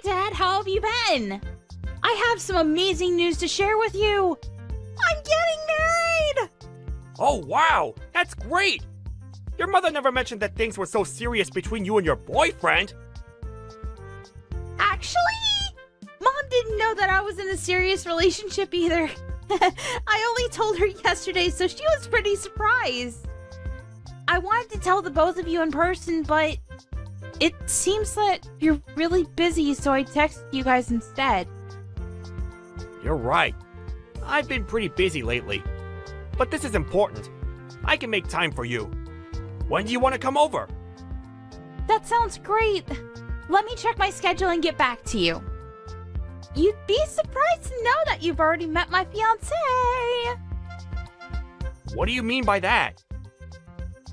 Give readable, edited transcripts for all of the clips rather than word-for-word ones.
Dad, how have you been? I have some amazing news to share with you. I'm getting married! Oh, wow! That's great! Your mother never mentioned that things were so serious between you and your boyfriend. Actually, Mom didn't know that I was in a serious relationship either. I only told her yesterday, so she was pretty surprised. I wanted to tell the both of you in person, but it seems that you're really busy, so I texted you guys instead. You're right. I've been pretty busy lately. But this is important. I can make time for you. When do you want to come over? That sounds great. Let me check my schedule and get back to you. You'd be surprised to know that you've already met my fiancé. What do you mean by that?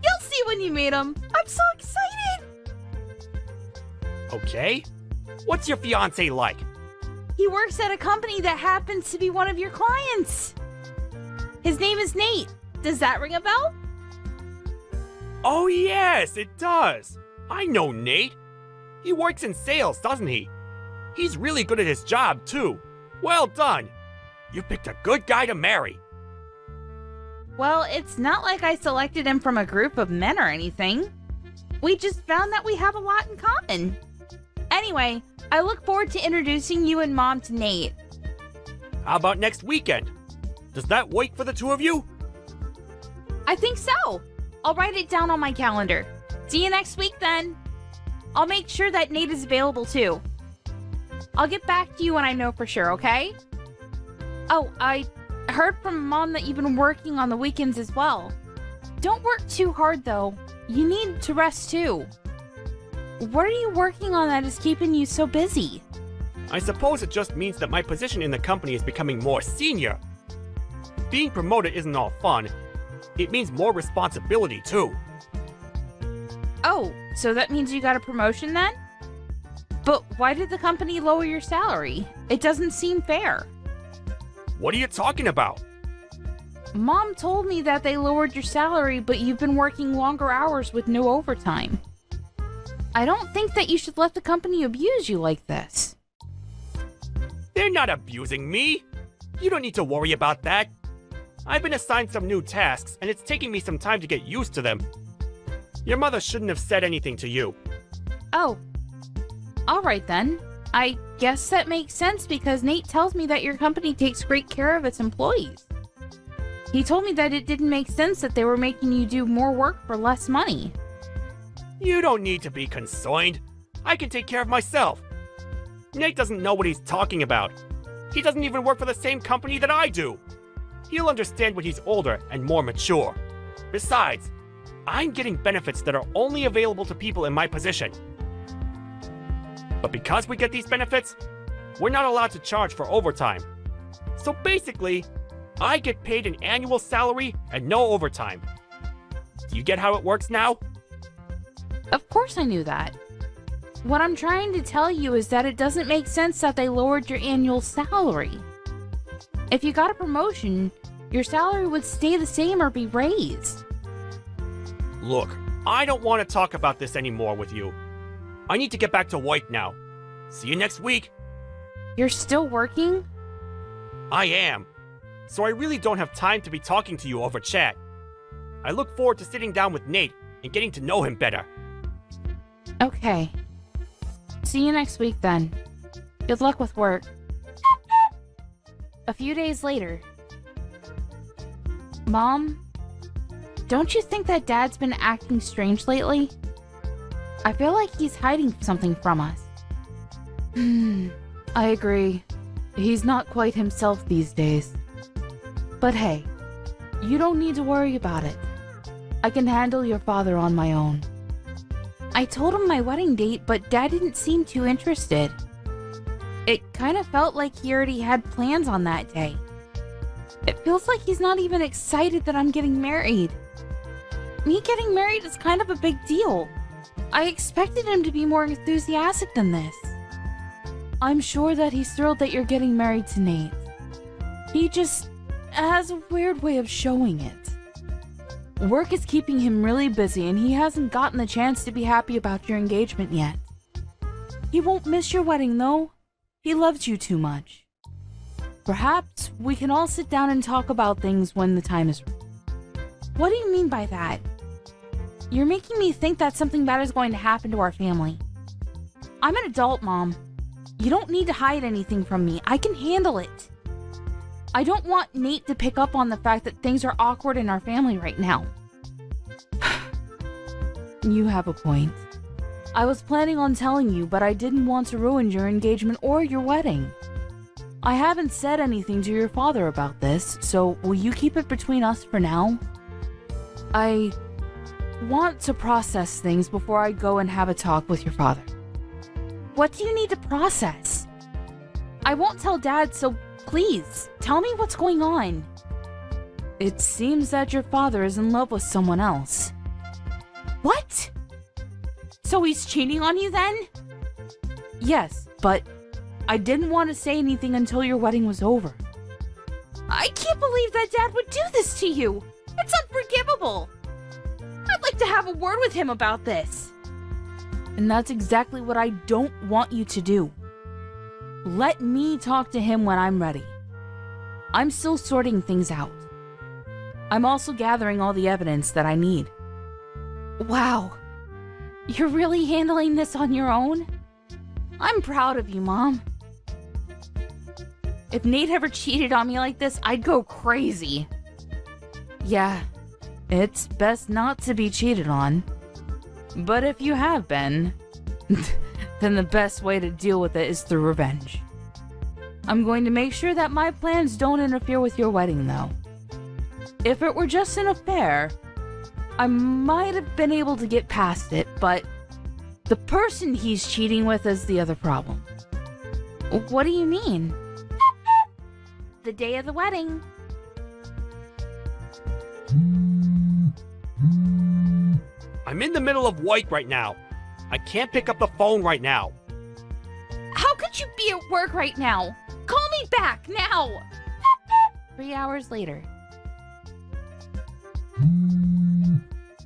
You'll see when you meet him. I'm so excited. Okay. What's your fiancé like? He works at a company that happens to be one of your clients. His name is Nate. Does that ring a bell? Oh yes, it does. I know Nate. He works in sales, doesn't he? He's really good at his job, too. Well done. You picked a good guy to marry. Well, it's not like I selected him from a group of men or anything. We just found that we have a lot in common. Anyway, I look forward to introducing you and Mom to Nate. How about next weekend? Does that work for the two of you? I think so. I'll write it down on my calendar. See you next week then. I'll make sure that Nate is available too. I'll get back to you when I know for sure, okay? Oh, I heard from Mom that you've been working on the weekends as well. Don't work too hard though. You need to rest too. What are you working on that is keeping you so busy? I suppose it just means that my position in the company is becoming more senior. Being promoted isn't all fun. It means more responsibility too. Oh, so that means you got a promotion then? But why did the company lower your salary? It doesn't seem fair. What are you talking about? Mom told me that they lowered your salary, but you've been working longer hours with no overtime. I don't think that you should let the company abuse you like this. They're not abusing me. You don't need to worry about that. I've been assigned some new tasks, and it's taking me some time to get used to them. Your mother shouldn't have said anything to you. Oh. Alright then. I guess that makes sense because Nate tells me that your company takes great care of its employees. He told me that it didn't make sense that they were making you do more work for less money. You don't need to be concerned. I can take care of myself. Nate doesn't know what he's talking about. He doesn't even work for the same company that I do. He'll understand when he's older and more mature. Besides, I'm getting benefits that are only available to people in my position. But because we get these benefits, we're not allowed to charge for overtime. So basically, I get paid an annual salary and no overtime. Do you get how it works now? Of course I knew that. What I'm trying to tell you is that it doesn't make sense that they lowered your annual salary. If you got a promotion, your salary would stay the same or be raised. Look, I don't want to talk about this anymore with you. I need to get back to work now. See you next week. You're still working? I am. So I really don't have time to be talking to you over chat. I look forward to sitting down with Nate and getting to know him better. Okay. See you next week then. Good luck with work. A few days later. Mom, don't you think that Dad's been acting strange lately? I feel like he's hiding something from us. I agree. He's not quite himself these days. But hey, you don't need to worry about it. I can handle your father on my own. I told him my wedding date, but Dad didn't seem too interested. It kind of felt like he already had plans on that day. It feels like he's not even excited that I'm getting married. Me getting married is kind of a big deal. I expected him to be more enthusiastic than this. I'm sure that he's thrilled that you're getting married to Nate. He just has a weird way of showing it. Work is keeping him really busy and he hasn't gotten the chance to be happy about your engagement yet. He won't miss your wedding, though. He loves you too much. Perhaps we can all sit down and talk about things when the time is right. What do you mean by that? You're making me think that something bad is going to happen to our family. I'm an adult, Mom. You don't need to hide anything from me. I can handle it. I don't want Nate to pick up on the fact that things are awkward in our family right now. You have a point. I was planning on telling you, but I didn't want to ruin your engagement or your wedding. I haven't said anything to your father about this, so will you keep it between us for now? I want to process things before I go and have a talk with your father. What do you need to process? I won't tell Dad, so please, tell me what's going on. It seems that your father is in love with someone else. What? So he's cheating on you then? Yes, but I didn't want to say anything until your wedding was over. I can't believe that Dad would do this to you. It's unforgivable. I'd like to have a word with him about this. And that's exactly what I don't want you to do. Let me talk to him when I'm ready. I'm still sorting things out. I'm also gathering all the evidence that I need. Wow. You're really handling this on your own? I'm proud of you, Mom. If Nate ever cheated on me like this, I'd go crazy. Yeah, it's best not to be cheated on. But if you have been, then the best way to deal with it is through revenge. I'm going to make sure that my plans don't interfere with your wedding, though. If it were just an affair, I might have been able to get past it, but the person he's cheating with is the other problem. What do you mean? The day of the wedding. I'm in the middle of work right now. I can't pick up the phone right now. How could you be at work right now? Call me back now! 3 hours later.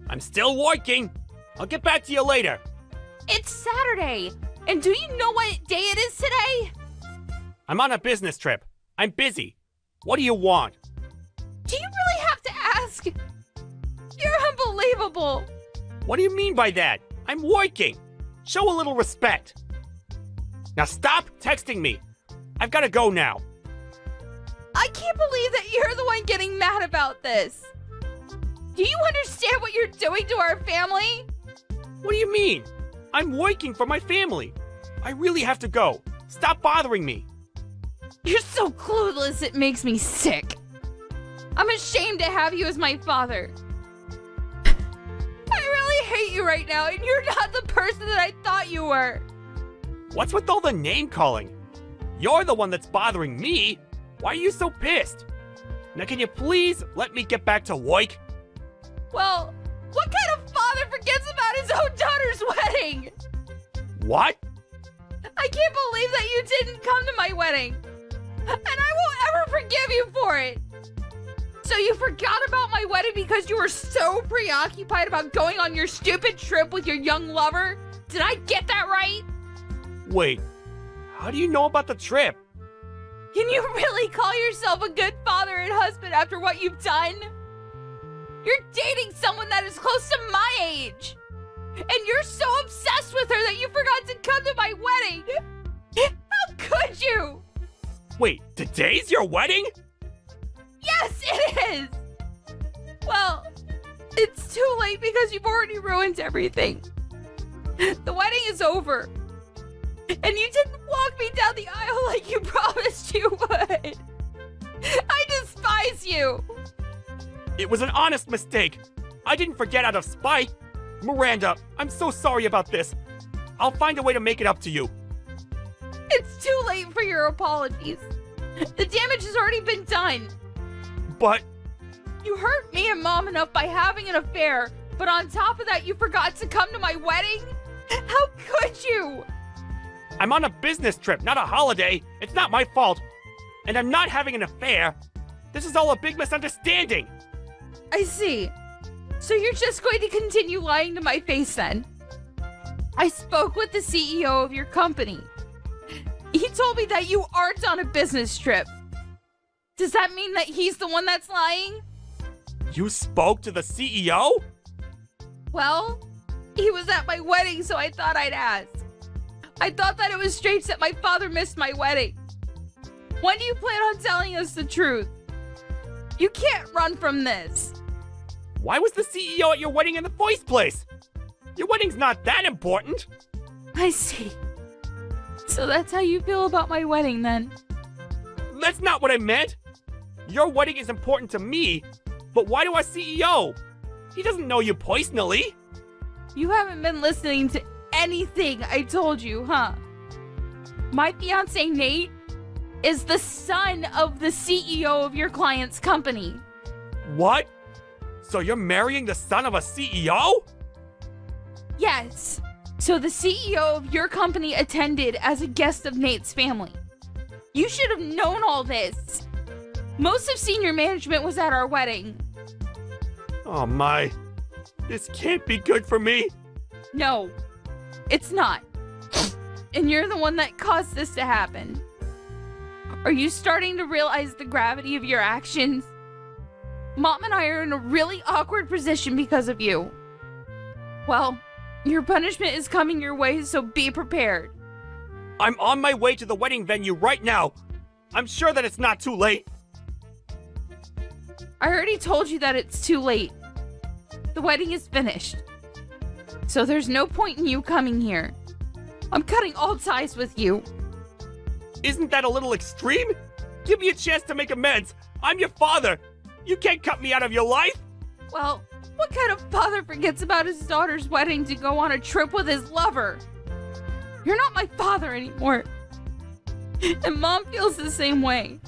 I'm still working. I'll get back to you later. It's Saturday! And do you know what day it is today? I'm on a business trip. I'm busy. What do you want? Do you really have to ask? You're unbelievable! What do you mean by that? I'm working. Show a little respect. Now stop texting me. I've got to go now. I can't believe that you're the one getting mad about this. Do you understand what you're doing to our family? What do you mean? I'm working for my family. I really have to go. Stop bothering me. You're so clueless, it makes me sick. I'm ashamed to have you as my father. I really hate you right now, and you're not the person that I thought you were. What's with all the name calling? You're the one that's bothering me. Why are you so pissed? Now can you please let me get back to work? Well, what kind of father forgets about his own daughter's wedding? What? I can't believe that you didn't come to my wedding. And I won't ever forgive you for it. So you forgot about my wedding because you were so preoccupied about going on your stupid trip with your young lover? Did I get that right? Wait, how do you know about the trip? Can you really call yourself a good father and husband after what you've done? You're dating someone that is close to my age. And you're so obsessed with her that you forgot to come to my wedding. How could you? Wait, today's your wedding? Yes, it is! Well, it's too late because you've already ruined everything. The wedding is over. And you didn't walk me down the aisle like you promised you would. I despise you. It was an honest mistake. I didn't forget out of spite. Miranda, I'm so sorry about this. I'll find a way to make it up to you. It's too late for your apologies. The damage has already been done. But You hurt me and Mom enough by having an affair, but on top of that, you forgot to come to my wedding? How could you? I'm on a business trip, not a holiday. It's not my fault. And I'm not having an affair. This is all a big misunderstanding. I see. So you're just going to continue lying to my face then? I spoke with the CEO of your company. He told me that you aren't on a business trip. Does that mean that he's the one that's lying? You spoke to the CEO? Well, he was at my wedding, so I thought I'd ask. I thought that it was strange that my father missed my wedding. When do you plan on telling us the truth? You can't run from this. Why was the CEO at your wedding in the first place? Your wedding's not that important. I see. So that's how you feel about my wedding, then? That's not what I meant. Your wedding is important to me, but why to our CEO? He doesn't know you personally. You haven't been listening to anything I told you, huh? My fiance, Nate, is the son of the CEO of your client's company. What? So you're marrying the son of a CEO? Yes. So the CEO of your company attended as a guest of Nate's family. You should have known all this. Most of senior management was at our wedding. Oh my. This can't be good for me. No, it's not. And you're the one that caused this to happen. Are you starting to realize the gravity of your actions? Mom and I are in a really awkward position because of you. Well, your punishment is coming your way, so be prepared. I'm on my way to the wedding venue right now. I'm sure that it's not too late. I already told you that it's too late. The wedding is finished. So there's no point in you coming here. I'm cutting all ties with you. Isn't that a little extreme? Give me a chance to make amends. I'm your father. You can't cut me out of your life. Well, what kind of father forgets about his daughter's wedding to go on a trip with his lover? You're not my father anymore. And Mom feels the same way.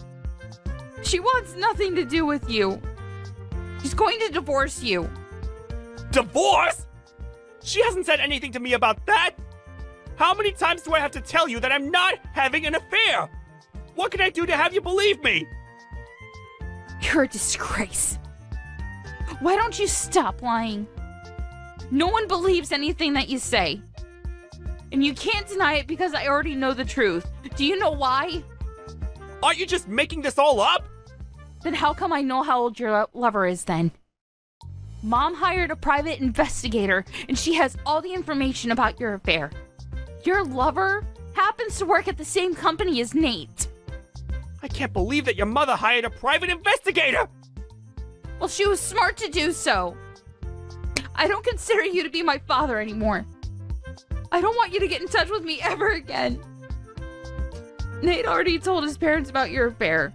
She wants nothing to do with you. She's going to divorce you. Divorce? She hasn't said anything to me about that. How many times do I have to tell you that I'm not having an affair? What can I do to have you believe me? You're a disgrace. Why don't you stop lying? No one believes anything that you say. And you can't deny it because I already know the truth. Do you know why? Aren't you just making this all up? Then how come I know how old your lover is then? Mom hired a private investigator and she has all the information about your affair. Your lover happens to work at the same company as Nate. I can't believe that your mother hired a private investigator! Well, she was smart to do so. I don't consider you to be my father anymore. I don't want you to get in touch with me ever again. Nate already told his parents about your affair.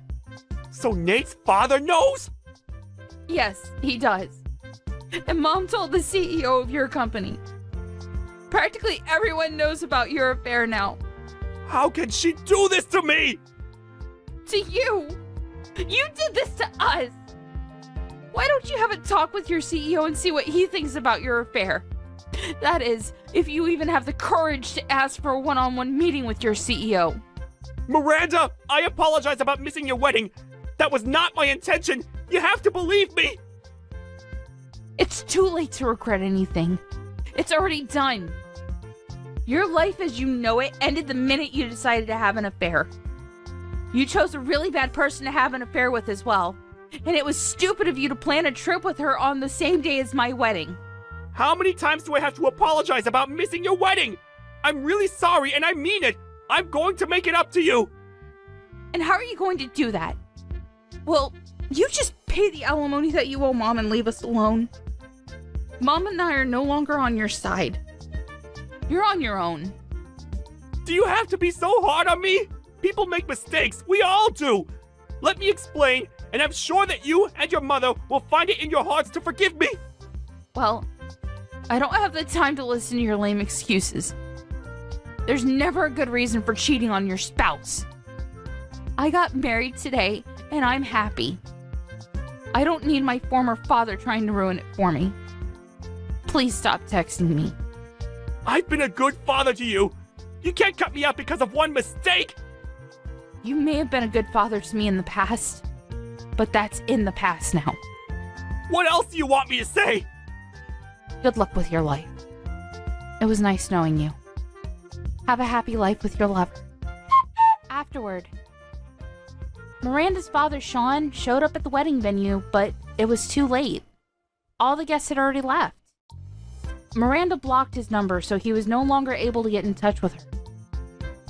So Nate's father knows? Yes, he does. And Mom told the CEO of your company. Practically everyone knows about your affair now. How can she do this to me? To you? You did this to us! Why don't you have a talk with your CEO and see what he thinks about your affair? That is, if you even have the courage to ask for a one-on-one meeting with your CEO. Miranda, I apologize about missing your wedding. That was not my intention. You have to believe me. It's too late to regret anything. It's already done. Your life as you know it ended the minute you decided to have an affair. You chose a really bad person to have an affair with as well. And it was stupid of you to plan a trip with her on the same day as my wedding. How many times do I have to apologize about missing your wedding? I'm really sorry and I mean it. I'm going to make it up to you. And how are you going to do that? Well, you just pay the alimony that you owe Mom and leave us alone. Mom and I are no longer on your side. You're on your own. Do you have to be so hard on me? People make mistakes. We all do. Let me explain, and I'm sure that you and your mother will find it in your hearts to forgive me. Well, I don't have the time to listen to your lame excuses. There's never a good reason for cheating on your spouse. I got married today, and I'm happy. I don't need my former father trying to ruin it for me. Please stop texting me. I've been a good father to you. You can't cut me out because of one mistake. You may have been a good father to me in the past, but that's in the past now. What else do you want me to say? Good luck with your life. It was nice knowing you. Have a happy life with your lover. Afterward, Miranda's father, Sean, showed up at the wedding venue, but it was too late. All the guests had already left. Miranda blocked his number, so he was no longer able to get in touch with her.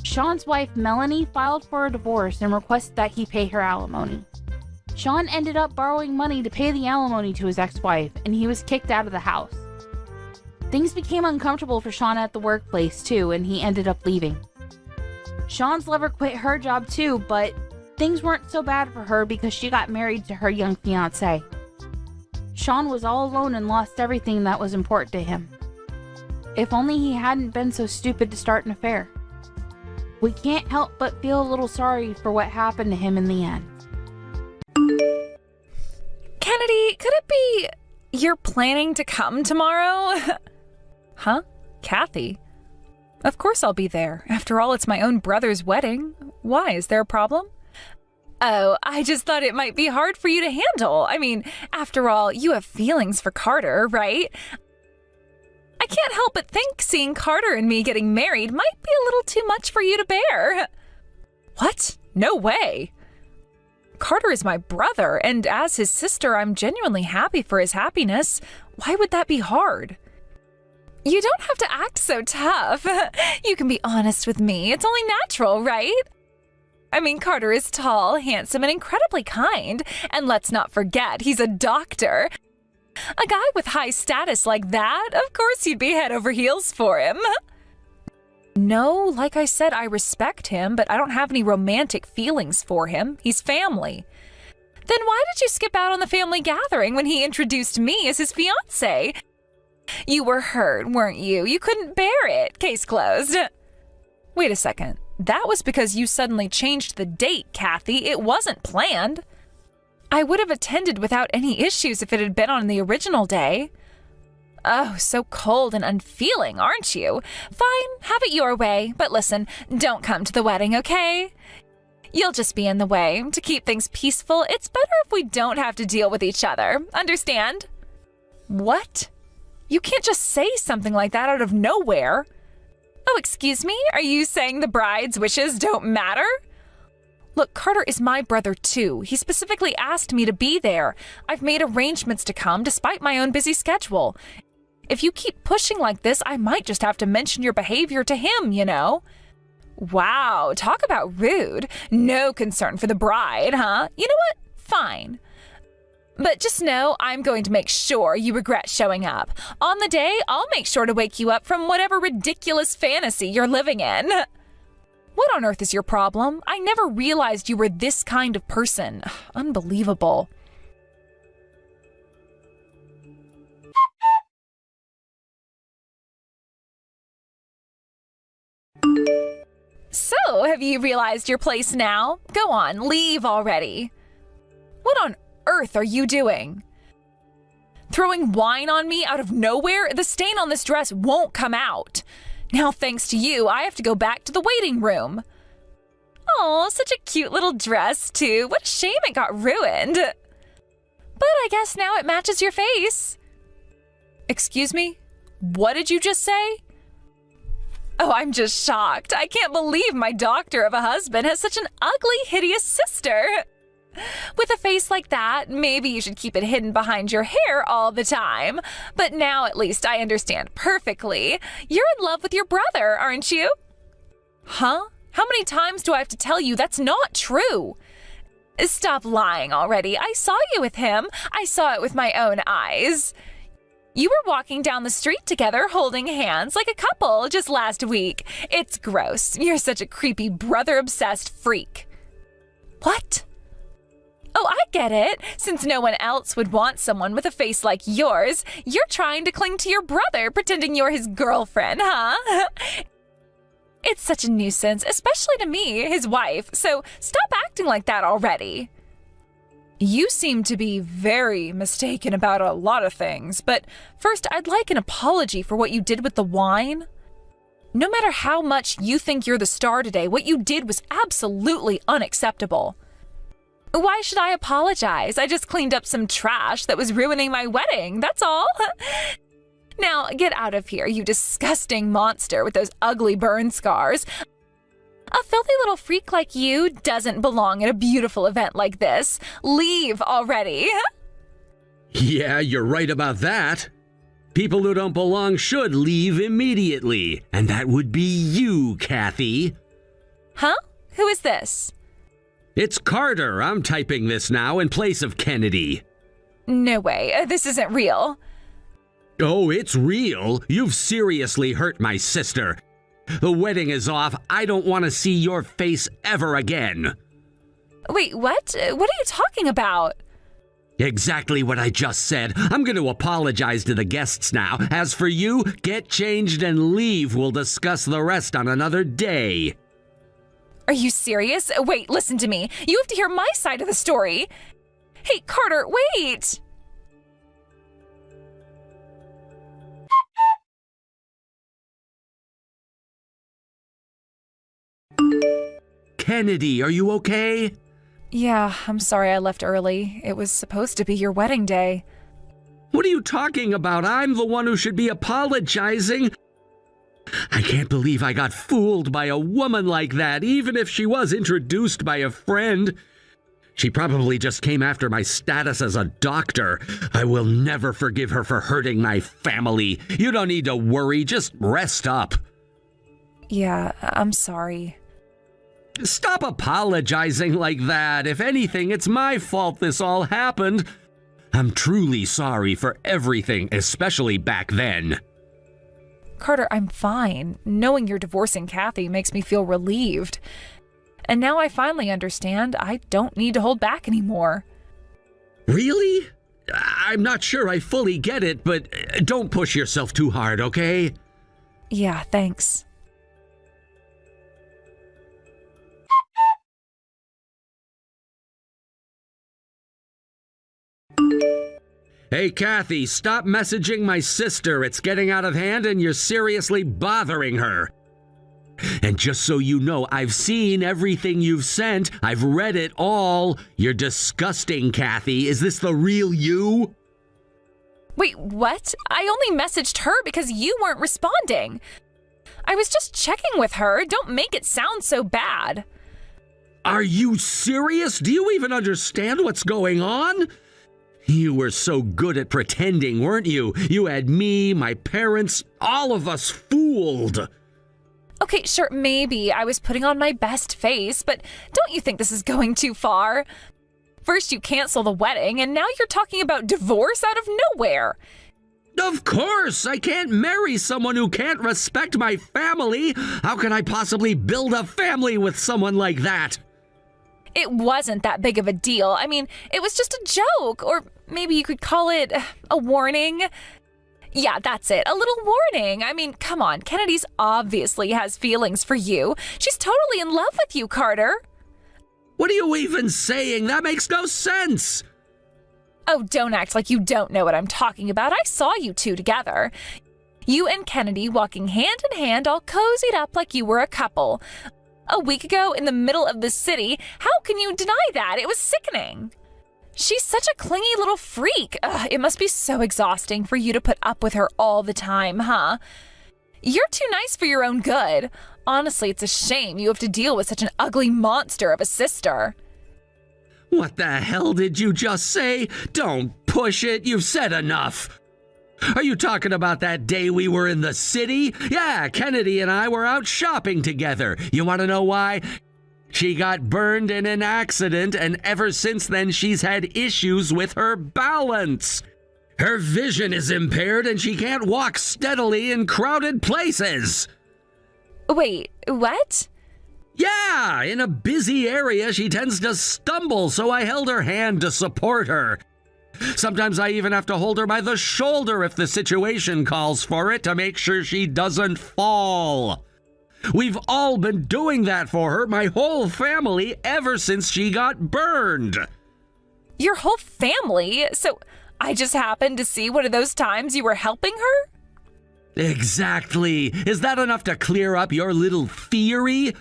Sean's wife, Melanie, filed for a divorce and requested that he pay her alimony. Sean ended up borrowing money to pay the alimony to his ex-wife, and he was kicked out of the house. Things became uncomfortable for Sean at the workplace, too, and he ended up leaving. Sean's lover quit her job, too, but things weren't so bad for her because she got married to her young fiancé. Sean was all alone and lost everything that was important to him. If only he hadn't been so stupid to start an affair. We can't help but feel a little sorry for what happened to him in the end. Kennedy, could it be you're planning to come tomorrow? Huh? Kathy? Of course I'll be there. After all, it's my own brother's wedding. Why? Is there a problem? Oh, I just thought it might be hard for you to handle. I mean, after all, you have feelings for Carter, right? I can't help but think seeing Carter and me getting married might be a little too much for you to bear. What? No way. Carter is my brother, and as his sister, I'm genuinely happy for his happiness. Why would that be hard? You don't have to act so tough. You can be honest with me. It's only natural, right? I mean, Carter is tall, handsome, and incredibly kind. And let's not forget, he's a doctor. A guy with high status like that, of course you'd be head over heels for him. No, like I said, I respect him, but I don't have any romantic feelings for him. He's family. Then why did you skip out on the family gathering when he introduced me as his fiancé? You were hurt, weren't you? You couldn't bear it. Case closed. Wait a second. That was because you suddenly changed the date, Kathy. It wasn't planned. I would have attended without any issues if it had been on the original day. Oh, so cold and unfeeling, aren't you? Fine, have it your way. But listen, don't come to the wedding, okay? You'll just be in the way. To keep things peaceful, it's better if we don't have to deal with each other. Understand? What? You can't just say something like that out of nowhere. Oh, excuse me? Are you saying the bride's wishes don't matter? Look, Carter is my brother too. He specifically asked me to be there. I've made arrangements to come despite my own busy schedule. If you keep pushing like this, I might just have to mention your behavior to him, you know? Wow, talk about rude. No concern for the bride, huh? You know what? Fine. But just know I'm going to make sure you regret showing up. On the day, I'll make sure to wake you up from whatever ridiculous fantasy you're living in. What on earth is your problem? I never realized you were this kind of person. Unbelievable. So, have you realized your place now? Go on, leave already. What on earth are you doing? Throwing wine on me out of nowhere? The stain on this dress won't come out. Now, thanks to you, I have to go back to the waiting room. Oh, such a cute little dress, too. What a shame it got ruined. But I guess now it matches your face. Excuse me? What did you just say? Oh, I'm just shocked. I can't believe my doctor of a husband has such an ugly, hideous sister. With a face like that, maybe you should keep it hidden behind your hair all the time. But now at least I understand perfectly. You're in love with your brother, aren't you? Huh? How many times do I have to tell you that's not true? Stop lying already. I saw you with him. I saw it with my own eyes. You were walking down the street together holding hands like a couple just last week. It's gross. You're such a creepy brother-obsessed freak. What? Oh, I get it. Since no one else would want someone with a face like yours, you're trying to cling to your brother, pretending you're his girlfriend, huh? It's such a nuisance, especially to me, his wife, so stop acting like that already. You seem to be very mistaken about a lot of things, but first I'd like an apology for what you did with the wine. No matter how much you think you're the star today, what you did was absolutely unacceptable. Why should I apologize? I just cleaned up some trash that was ruining my wedding, that's all. Now, get out of here, you disgusting monster with those ugly burn scars. A filthy little freak like you doesn't belong at a beautiful event like this. Leave already. Yeah, you're right about that. People who don't belong should leave immediately. And that would be you, Kathy. Huh? Who is this? It's Carter. I'm typing this now in place of Kennedy. No way. This isn't real. Oh, it's real. You've seriously hurt my sister. The wedding is off. I don't want to see your face ever again. Wait, what? What are you talking about? Exactly what I just said. I'm going to apologize to the guests now. As for you, get changed and leave. We'll discuss the rest on another day. Are you serious? Wait, listen to me. You have to hear my side of the story. Hey, Carter, wait! Kennedy, are you okay? Yeah, I'm sorry I left early. It was supposed to be your wedding day. What are you talking about? I'm the one who should be apologizing. I can't believe I got fooled by a woman like that, even if she was introduced by a friend. She probably just came after my status as a doctor. I will never forgive her for hurting my family. You don't need to worry, just rest up. Yeah, I'm sorry. Stop apologizing like that. If anything, it's my fault this all happened. I'm truly sorry for everything, especially back then. Carter, I'm fine. Knowing you're divorcing Kathy makes me feel relieved. And now I finally understand I don't need to hold back anymore. Really? I'm not sure I fully get it, but don't push yourself too hard, okay? Yeah, thanks. Hey, Kathy, stop messaging my sister. It's getting out of hand and you're seriously bothering her. And just so you know, I've seen everything you've sent. I've read it all. You're disgusting, Kathy. Is this the real you? Wait, what? I only messaged her because you weren't responding. I was just checking with her. Don't make it sound so bad. Are you serious? Do you even understand what's going on? You were so good at pretending, weren't you? You had me, my parents, all of us fooled. Okay, sure, maybe I was putting on my best face, but don't you think this is going too far? First you cancel the wedding, and now you're talking about divorce out of nowhere. Of course! I can't marry someone who can't respect my family! How can I possibly build a family with someone like that? It wasn't that big of a deal. I mean, it was just a joke, or maybe you could call it a warning. Yeah, that's it. A little warning. I mean, come on. Kennedy's obviously has feelings for you. She's totally in love with you, Carter. What are you even saying? That makes no sense! Oh, don't act like you don't know what I'm talking about. I saw you two together. You and Kennedy walking hand in hand, all cozied up like you were a couple. A week ago in the middle of the city. How can you deny that? It was sickening. She's such a clingy little freak. Ugh, it must be so exhausting for you to put up with her all the time, huh? You're too nice for your own good. Honestly, it's a shame you have to deal with such an ugly monster of a sister. What the hell did you just say? Don't push it. You've said enough. Are you talking about that day we were in the city? Yeah, Kennedy and I were out shopping together. You want to know why? She got burned in an accident, and ever since then she's had issues with her balance. Her vision is impaired and she can't walk steadily in crowded places. Wait, what? Yeah, in a busy area she tends to stumble, so I held her hand to support her. Sometimes I even have to hold her by the shoulder if the situation calls for it to make sure she doesn't fall. We've all been doing that for her, my whole family, ever since she got burned. Your whole family? So I just happened to see one of those times you were helping her? Exactly. Is that enough to clear up your little theory?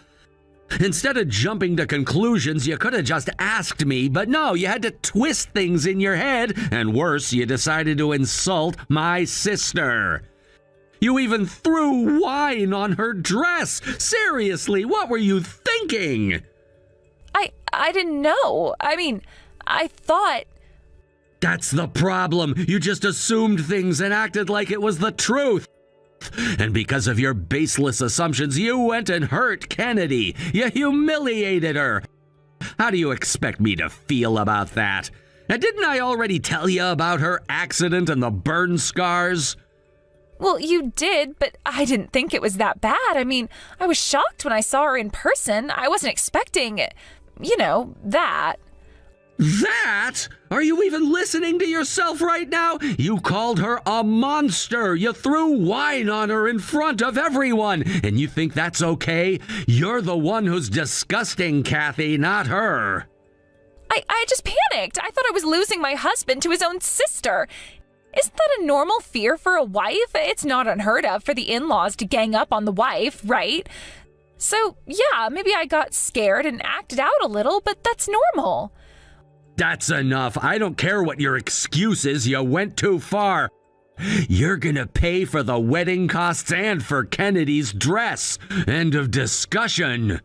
Instead of jumping to conclusions, you could have just asked me, but no, you had to twist things in your head, and worse, you decided to insult my sister. You even threw wine on her dress. Seriously, what were you thinking? I didn't know. I mean, I thought... That's the problem. You just assumed things and acted like it was the truth. And because of your baseless assumptions, you went and hurt Kennedy. You humiliated her. How do you expect me to feel about that? And didn't I already tell you about her accident and the burn scars? Well, you did, but I didn't think it was that bad. I mean, I was shocked when I saw her in person. I wasn't expecting, that. That? Are you even listening to yourself right now? You called her a monster. You threw wine on her in front of everyone. And you think that's okay? You're the one who's disgusting, Kathy, not her. I just panicked. I thought I was losing my husband to his own sister. Isn't that a normal fear for a wife? It's not unheard of for the in-laws to gang up on the wife, right? So, yeah, maybe I got scared and acted out a little, but that's normal. That's enough. I don't care what your excuse is. You went too far. You're gonna pay for the wedding costs and for Kennedy's dress. End of discussion.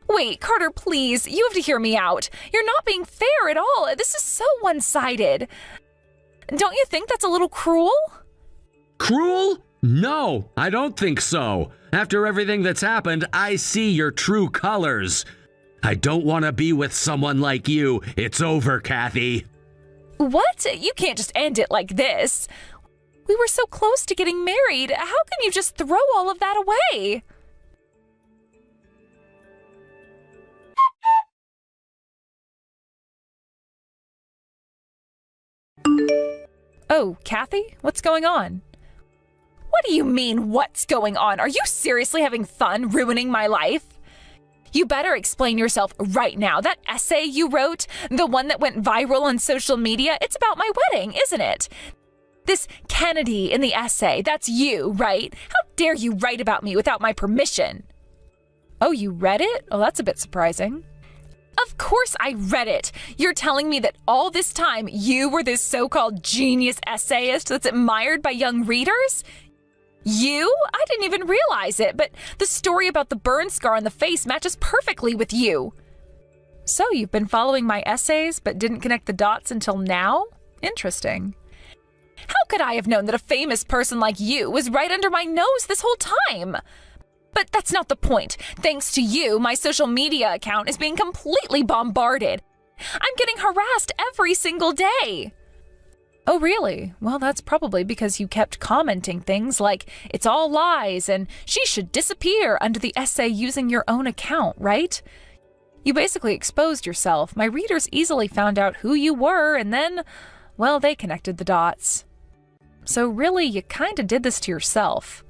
Wait, Carter, please. You have to hear me out. You're not being fair at all. This is so one-sided. Don't you think that's a little cruel? Cruel? No, I don't think so. After everything that's happened, I see your true colors. I don't want to be with someone like you. It's over, Kathy. What? You can't just end it like this. We were so close to getting married. How can you just throw all of that away? Oh, Kathy? What's going on? What do you mean, what's going on? Are you seriously having fun ruining my life? You better explain yourself right now. That essay you wrote, the one that went viral on social media, it's about my wedding, isn't it? This Kennedy in the essay, that's you, right? How dare you write about me without my permission? Oh, you read it? Oh, that's a bit surprising. Of course I read it. You're telling me that all this time you were this so-called genius essayist that's admired by young readers? You? I didn't even realize it, but the story about the burn scar on the face matches perfectly with you. So you've been following my essays but didn't connect the dots until now? Interesting. How could I have known that a famous person like you was right under my nose this whole time? But that's not the point. Thanks to you, my social media account is being completely bombarded. I'm getting harassed every single day. Oh, really? Well, that's probably because you kept commenting things like, it's all lies and she should disappear under the essay using your own account, right? You basically exposed yourself. My readers easily found out who you were and then, well, they connected the dots. So really, you kind of did this to yourself.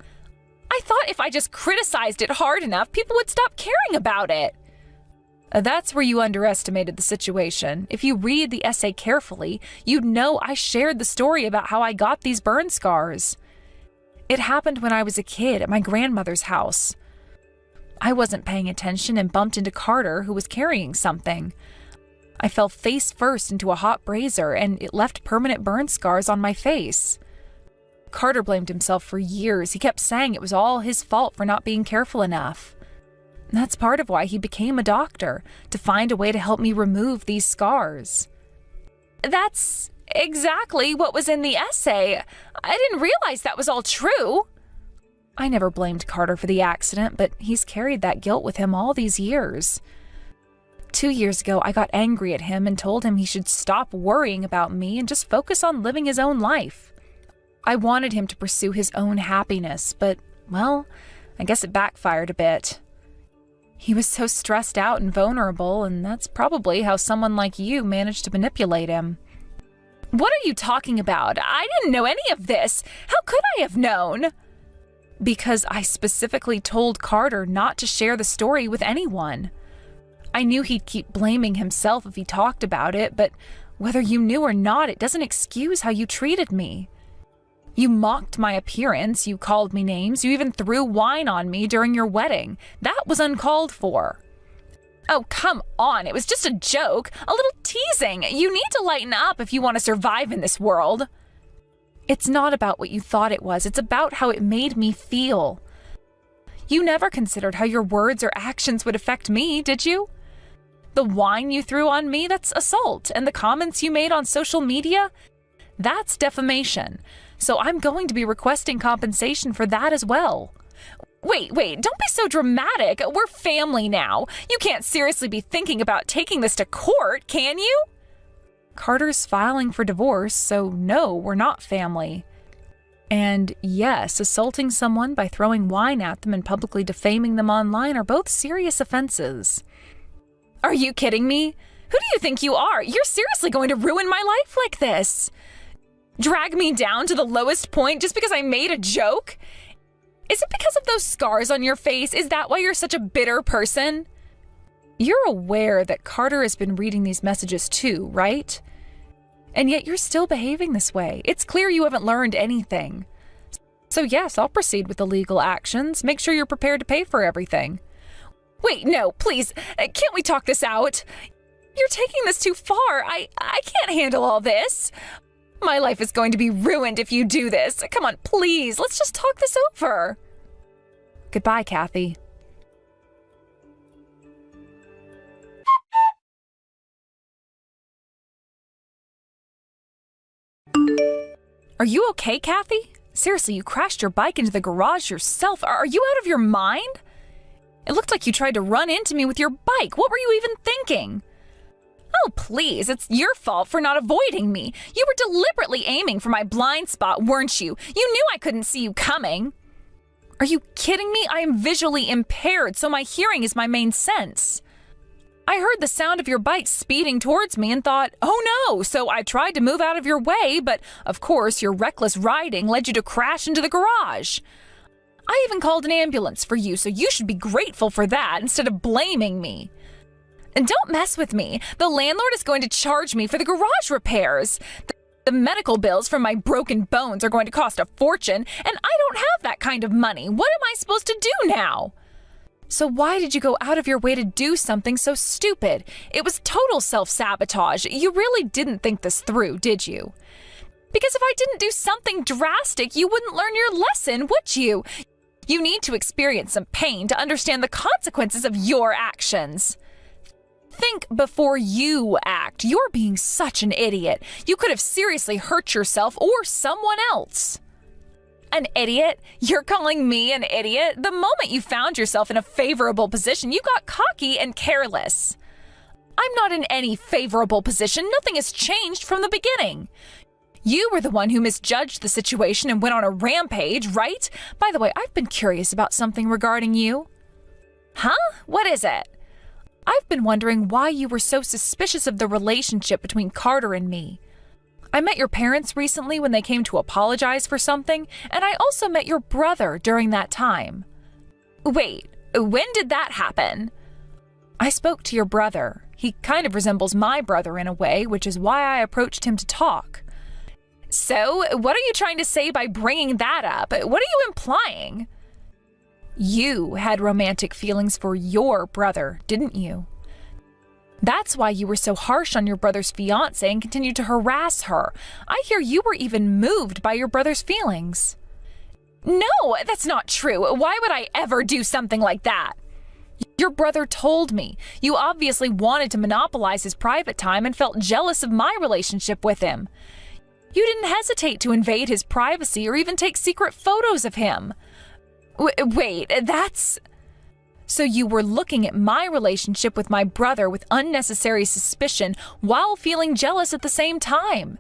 I thought if I just criticized it hard enough, people would stop caring about it. That's where you underestimated the situation. If you read the essay carefully, you'd know I shared the story about how I got these burn scars. It happened when I was a kid at my grandmother's house. I wasn't paying attention and bumped into Carter, who was carrying something. I fell face first into a hot brazier, and it left permanent burn scars on my face. Carter blamed himself for years. He kept saying it was all his fault for not being careful enough. That's part of why he became a doctor, to find a way to help me remove these scars. That's exactly what was in the essay. I didn't realize that was all true. I never blamed Carter for the accident, but he's carried that guilt with him all these years. 2 years ago, I got angry at him and told him he should stop worrying about me and just focus on living his own life. I wanted him to pursue his own happiness, but, well, I guess it backfired a bit. He was so stressed out and vulnerable, and that's probably how someone like you managed to manipulate him. What are you talking about? I didn't know any of this. How could I have known? Because I specifically told Carter not to share the story with anyone. I knew he'd keep blaming himself if he talked about it, but whether you knew or not, it doesn't excuse how you treated me. You mocked my appearance, you called me names, you even threw wine on me during your wedding. That was uncalled for. Oh, come on, it was just a joke, a little teasing. You need to lighten up if you want to survive in this world. It's not about what you thought it was. It's about how it made me feel. You never considered how your words or actions would affect me, did you? The wine you threw on me, that's assault. And the comments you made on social media, that's defamation. So I'm going to be requesting compensation for that as well. Wait, don't be so dramatic. We're family now. You can't seriously be thinking about taking this to court, can you? Carter's filing for divorce, so no, we're not family. And yes, assaulting someone by throwing wine at them and publicly defaming them online are both serious offenses. Are you kidding me? Who do you think you are? You're seriously going to ruin my life like this? Drag me down to the lowest point just because I made a joke? Is it because of those scars on your face? Is that why you're such a bitter person? You're aware that Carter has been reading these messages too, right? And yet you're still behaving this way. It's clear you haven't learned anything. So yes, I'll proceed with the legal actions. Make sure you're prepared to pay for everything. Wait, no, please. Can't we talk this out? You're taking this too far. I can't handle all this. My life is going to be ruined if you do this. Come on, please. Let's just talk this over. Goodbye, Kathy. Are you okay, Kathy? Seriously, you crashed your bike into the garage yourself. Are you out of your mind? It looked like you tried to run into me with your bike. What were you even thinking? Oh, please, it's your fault for not avoiding me. You were deliberately aiming for my blind spot, weren't you? You knew I couldn't see you coming. Are you kidding me? I am visually impaired, so my hearing is my main sense. I heard the sound of your bike speeding towards me and thought, oh no, so I tried to move out of your way, but of course your reckless riding led you to crash into the garage. I even called an ambulance for you, so you should be grateful for that instead of blaming me. And don't mess with me. The landlord is going to charge me for the garage repairs. The medical bills from my broken bones are going to cost a fortune, and I don't have that kind of money. What am I supposed to do now? So why did you go out of your way to do something so stupid? It was total self-sabotage. You really didn't think this through, did you? Because if I didn't do something drastic, you wouldn't learn your lesson, would you? You need to experience some pain to understand the consequences of your actions. Think before you act. You're being such an idiot. You could have seriously hurt yourself or someone else. An idiot? You're calling me an idiot? The moment you found yourself in a favorable position, you got cocky and careless. I'm not in any favorable position. Nothing has changed from the beginning. You were the one who misjudged the situation and went on a rampage, right? By the way, I've been curious about something regarding you. Huh? What is it? I've been wondering why you were so suspicious of the relationship between Carter and me. I met your parents recently when they came to apologize for something, and I also met your brother during that time. Wait, when did that happen? I spoke to your brother. He kind of resembles my brother in a way, which is why I approached him to talk. So, what are you trying to say by bringing that up? What are you implying? You had romantic feelings for your brother, didn't you? That's why you were so harsh on your brother's fiancée and continued to harass her. I hear you were even moved by your brother's feelings. No, that's not true. Why would I ever do something like that? Your brother told me. You obviously wanted to monopolize his private time and felt jealous of my relationship with him. You didn't hesitate to invade his privacy or even take secret photos of him. Wait, that's... So you were looking at my relationship with my brother with unnecessary suspicion while feeling jealous at the same time.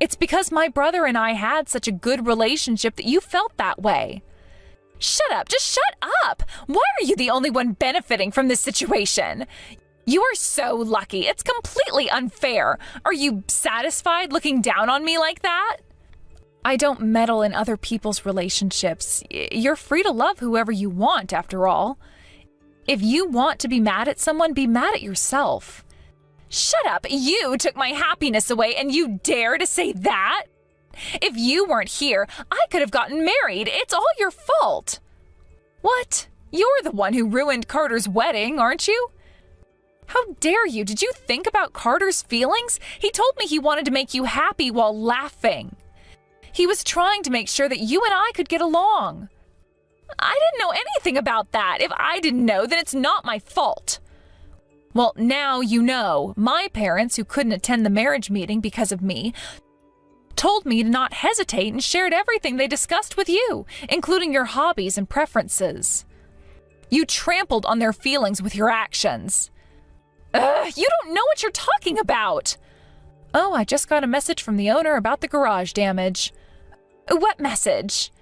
It's because my brother and I had such a good relationship that you felt that way. Shut up, just shut up! Why are you the only one benefiting from this situation? You are so lucky. It's completely unfair. Are you satisfied looking down on me like that? I don't meddle in other people's relationships. You're free to love whoever you want, after all. If you want to be mad at someone, be mad at yourself. Shut up! You took my happiness away and you dare to say that? If you weren't here, I could have gotten married. It's all your fault. What? You're the one who ruined Carter's wedding, aren't you? How dare you? Did you think about Carter's feelings? He told me he wanted to make you happy while laughing. He was trying to make sure that you and I could get along. I didn't know anything about that. If I didn't know, then it's not my fault. Well, now you know. My parents, who couldn't attend the marriage meeting because of me, told me to not hesitate and shared everything they discussed with you, including your hobbies and preferences. You trampled on their feelings with your actions. You don't know what you're talking about. Oh, I just got a message from the owner about the garage damage. What message?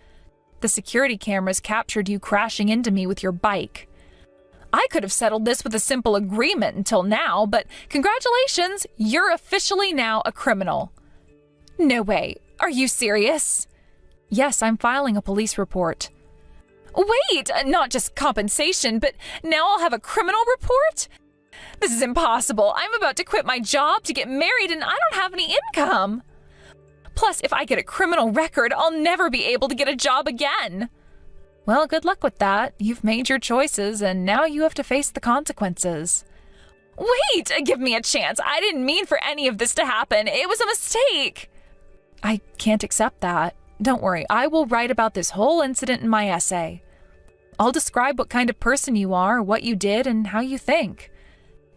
The security cameras captured you crashing into me with your bike. I could have settled this with a simple agreement until now, but congratulations, you're officially now a criminal. No way. Are you serious? Yes, I'm filing a police report. Wait, not just compensation, but now I'll have a criminal report? This is impossible. I'm about to quit my job to get married and I don't have any income. Plus, if I get a criminal record, I'll never be able to get a job again. Well, good luck with that. You've made your choices and now you have to face the consequences. Wait, give me a chance. I didn't mean for any of this to happen. It was a mistake. I can't accept that. Don't worry, I will write about this whole incident in my essay. I'll describe what kind of person you are, what you did, and how you think.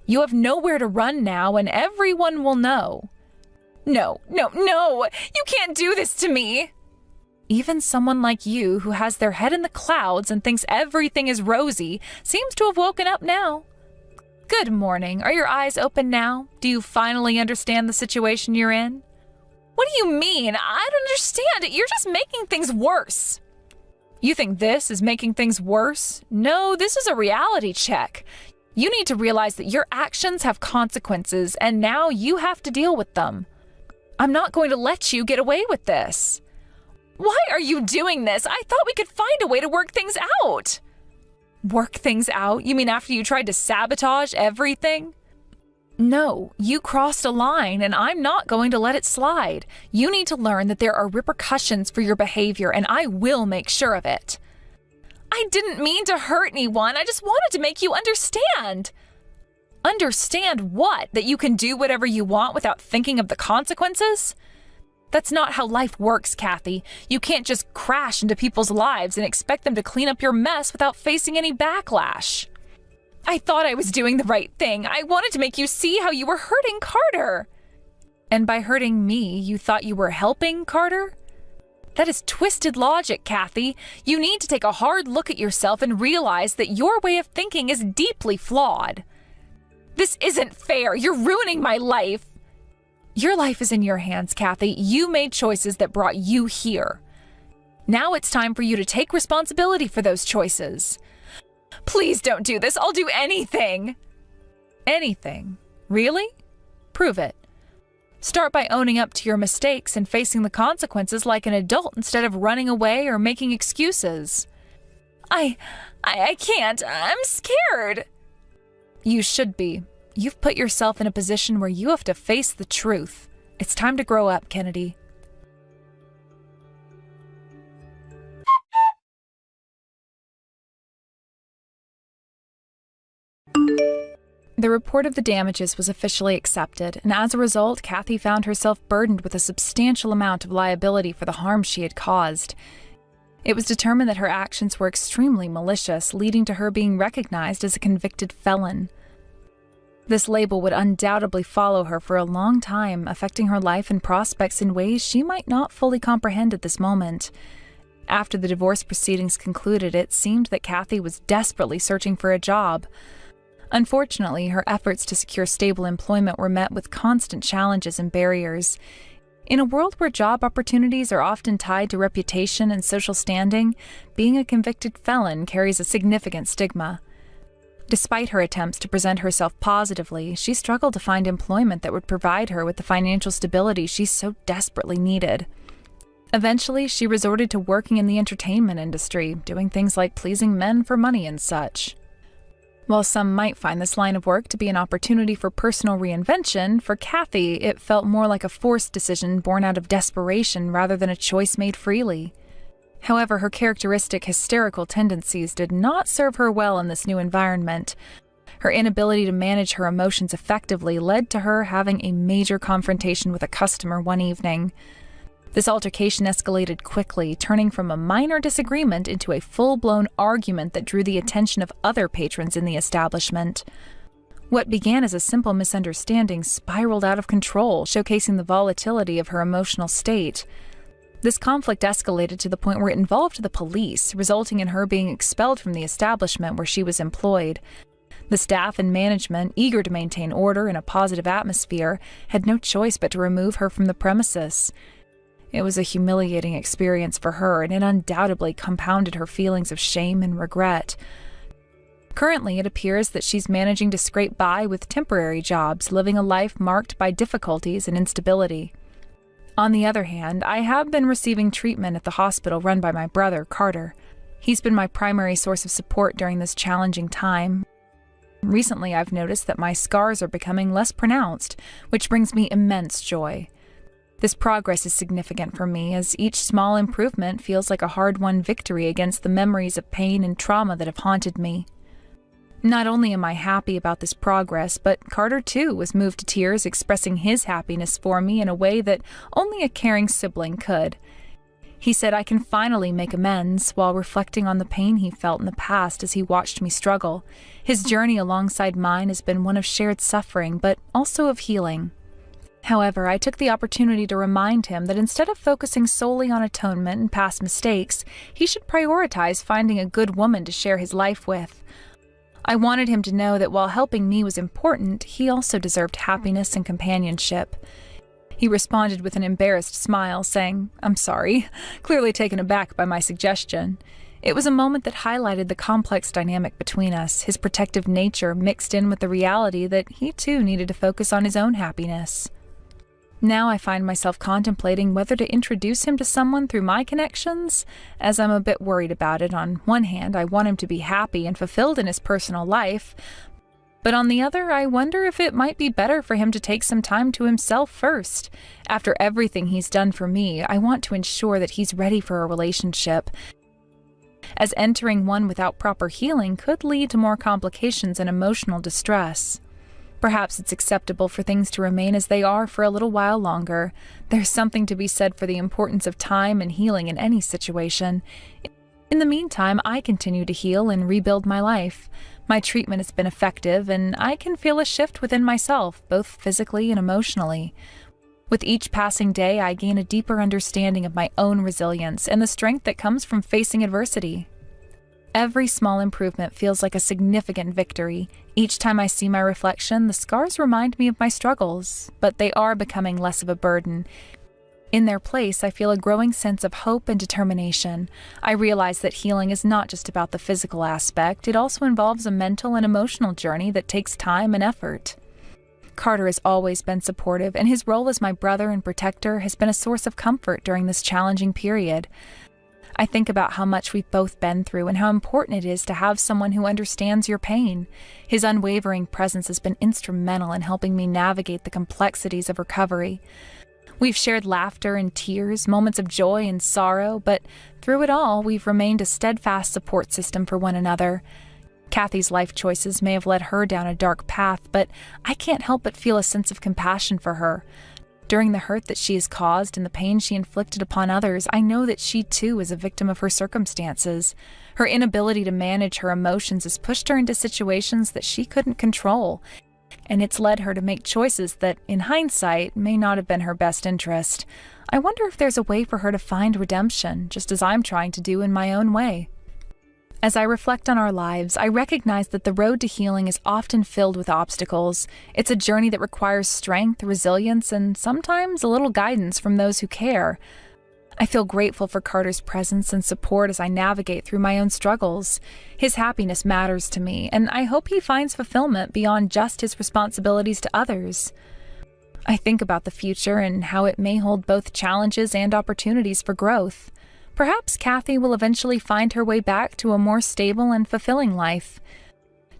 You have nowhere to run now, and everyone will know. No, you can't do this to me. Even someone like you, who has their head in the clouds and thinks everything is rosy, seems to have woken up now. Good morning. Are your eyes open now? Do you finally understand the situation you're in? What do you mean? I don't understand. You're just making things worse. You think this is making things worse? No, this is a reality check. You need to realize that your actions have consequences, and now you have to deal with them. I'm not going to let you get away with this. Why are you doing this? I thought we could find a way to work things out. Work things out? You mean after you tried to sabotage everything? No, you crossed a line, and I'm not going to let it slide. You need to learn that there are repercussions for your behavior, and I will make sure of it. I didn't mean to hurt anyone. I just wanted to make you understand. Understand what? That you can do whatever you want without thinking of the consequences? That's not how life works, Kathy. You can't just crash into people's lives and expect them to clean up your mess without facing any backlash. I thought I was doing the right thing. I wanted to make you see how you were hurting Carter. And by hurting me, you thought you were helping Carter? That is twisted logic, Kathy. You need to take a hard look at yourself and realize that your way of thinking is deeply flawed. This isn't fair. You're ruining my life. Your life is in your hands, Kathy. You made choices that brought you here. Now it's time for you to take responsibility for those choices. Please don't do this. I'll do anything. Anything? Really? Prove it. Start by owning up to your mistakes and facing the consequences like an adult instead of running away or making excuses. I can't. I'm scared. You should be. You've put yourself in a position where you have to face the truth. It's time to grow up, Kennedy. The report of the damages was officially accepted, and as a result, Kathy found herself burdened with a substantial amount of liability for the harm she had caused. It was determined that her actions were extremely malicious, leading to her being recognized as a convicted felon. This label would undoubtedly follow her for a long time, affecting her life and prospects in ways she might not fully comprehend at this moment. After the divorce proceedings concluded, it seemed that Kathy was desperately searching for a job. Unfortunately, her efforts to secure stable employment were met with constant challenges and barriers. In a world where job opportunities are often tied to reputation and social standing, being a convicted felon carries a significant stigma. Despite her attempts to present herself positively, she struggled to find employment that would provide her with the financial stability she so desperately needed. Eventually, she resorted to working in the entertainment industry, doing things like pleasing men for money and such. While some might find this line of work to be an opportunity for personal reinvention, for Kathy, it felt more like a forced decision born out of desperation rather than a choice made freely. However, her characteristic hysterical tendencies did not serve her well in this new environment. Her inability to manage her emotions effectively led to her having a major confrontation with a customer one evening. This altercation escalated quickly, turning from a minor disagreement into a full-blown argument that drew the attention of other patrons in the establishment. What began as a simple misunderstanding spiraled out of control, showcasing the volatility of her emotional state. This conflict escalated to the point where it involved the police, resulting in her being expelled from the establishment where she was employed. The staff and management, eager to maintain order and a positive atmosphere, had no choice but to remove her from the premises. It was a humiliating experience for her, and it undoubtedly compounded her feelings of shame and regret. Currently, it appears that she's managing to scrape by with temporary jobs, living a life marked by difficulties and instability. On the other hand, I have been receiving treatment at the hospital run by my brother, Carter. He's been my primary source of support during this challenging time. Recently, I've noticed that my scars are becoming less pronounced, which brings me immense joy. This progress is significant for me, as each small improvement feels like a hard-won victory against the memories of pain and trauma that have haunted me. Not only am I happy about this progress, but Carter too was moved to tears, expressing his happiness for me in a way that only a caring sibling could. He said I can finally make amends, while reflecting on the pain he felt in the past as he watched me struggle. His journey alongside mine has been one of shared suffering, but also of healing. However, I took the opportunity to remind him that instead of focusing solely on atonement and past mistakes, he should prioritize finding a good woman to share his life with. I wanted him to know that while helping me was important, he also deserved happiness and companionship. He responded with an embarrassed smile, saying, "I'm sorry," clearly taken aback by my suggestion. It was a moment that highlighted the complex dynamic between us, his protective nature mixed in with the reality that he too needed to focus on his own happiness. Now I find myself contemplating whether to introduce him to someone through my connections, as I'm a bit worried about it. On one hand, I want him to be happy and fulfilled in his personal life, but on the other, I wonder if it might be better for him to take some time to himself first. After everything he's done for me, I want to ensure that he's ready for a relationship, as entering one without proper healing could lead to more complications and emotional distress. Perhaps it's acceptable for things to remain as they are for a little while longer. There's something to be said for the importance of time and healing in any situation. In the meantime, I continue to heal and rebuild my life. My treatment has been effective, and I can feel a shift within myself, both physically and emotionally. With each passing day, I gain a deeper understanding of my own resilience and the strength that comes from facing adversity. Every small improvement feels like a significant victory. Each time I see my reflection, the scars remind me of my struggles, but they are becoming less of a burden. In their place, I feel a growing sense of hope and determination. I realize that healing is not just about the physical aspect, it also involves a mental and emotional journey that takes time and effort. Carter has always been supportive, and his role as my brother and protector has been a source of comfort during this challenging period. I think about how much we've both been through and how important it is to have someone who understands your pain. His unwavering presence has been instrumental in helping me navigate the complexities of recovery. We've shared laughter and tears, moments of joy and sorrow, but through it all, we've remained a steadfast support system for one another. Kathy's life choices may have led her down a dark path, but I can't help but feel a sense of compassion for her. During the hurt that she has caused and the pain she inflicted upon others, I know that she too is a victim of her circumstances. Her inability to manage her emotions has pushed her into situations that she couldn't control, and it's led her to make choices that, in hindsight, may not have been her best interest. I wonder if there's a way for her to find redemption, just as I'm trying to do in my own way. As I reflect on our lives, I recognize that the road to healing is often filled with obstacles. It's a journey that requires strength, resilience, and sometimes a little guidance from those who care. I feel grateful for Carter's presence and support as I navigate through my own struggles. His happiness matters to me, and I hope he finds fulfillment beyond just his responsibilities to others. I think about the future and how it may hold both challenges and opportunities for growth. Perhaps Kathy will eventually find her way back to a more stable and fulfilling life.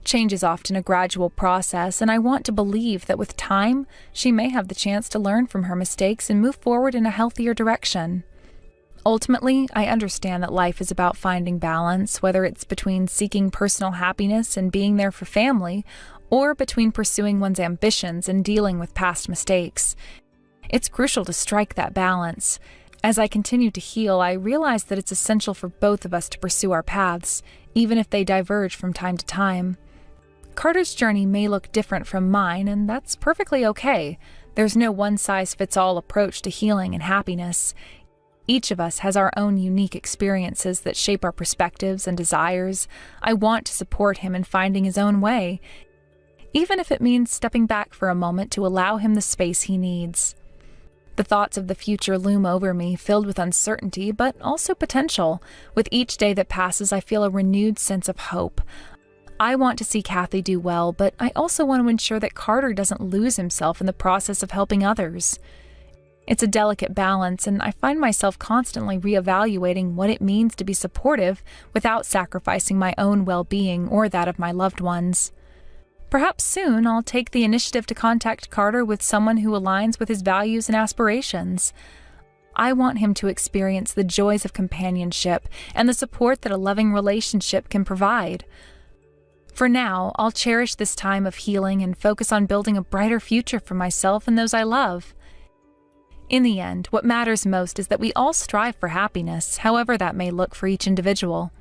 Change is often a gradual process, and I want to believe that with time, she may have the chance to learn from her mistakes and move forward in a healthier direction. Ultimately, I understand that life is about finding balance, whether it's between seeking personal happiness and being there for family, or between pursuing one's ambitions and dealing with past mistakes. It's crucial to strike that balance. As I continue to heal, I realize that it's essential for both of us to pursue our paths, even if they diverge from time to time. Carter's journey may look different from mine, and that's perfectly okay. There's no one-size-fits-all approach to healing and happiness. Each of us has our own unique experiences that shape our perspectives and desires. I want to support him in finding his own way, even if it means stepping back for a moment to allow him the space he needs. The thoughts of the future loom over me, filled with uncertainty, but also potential. With each day that passes, I feel a renewed sense of hope. I want to see Kathy do well, but I also want to ensure that Carter doesn't lose himself in the process of helping others. It's a delicate balance, and I find myself constantly reevaluating what it means to be supportive without sacrificing my own well-being or that of my loved ones. Perhaps soon I'll take the initiative to contact Carter with someone who aligns with his values and aspirations. I want him to experience the joys of companionship and the support that a loving relationship can provide. For now, I'll cherish this time of healing and focus on building a brighter future for myself and those I love. In the end, what matters most is that we all strive for happiness, however that may look for each individual.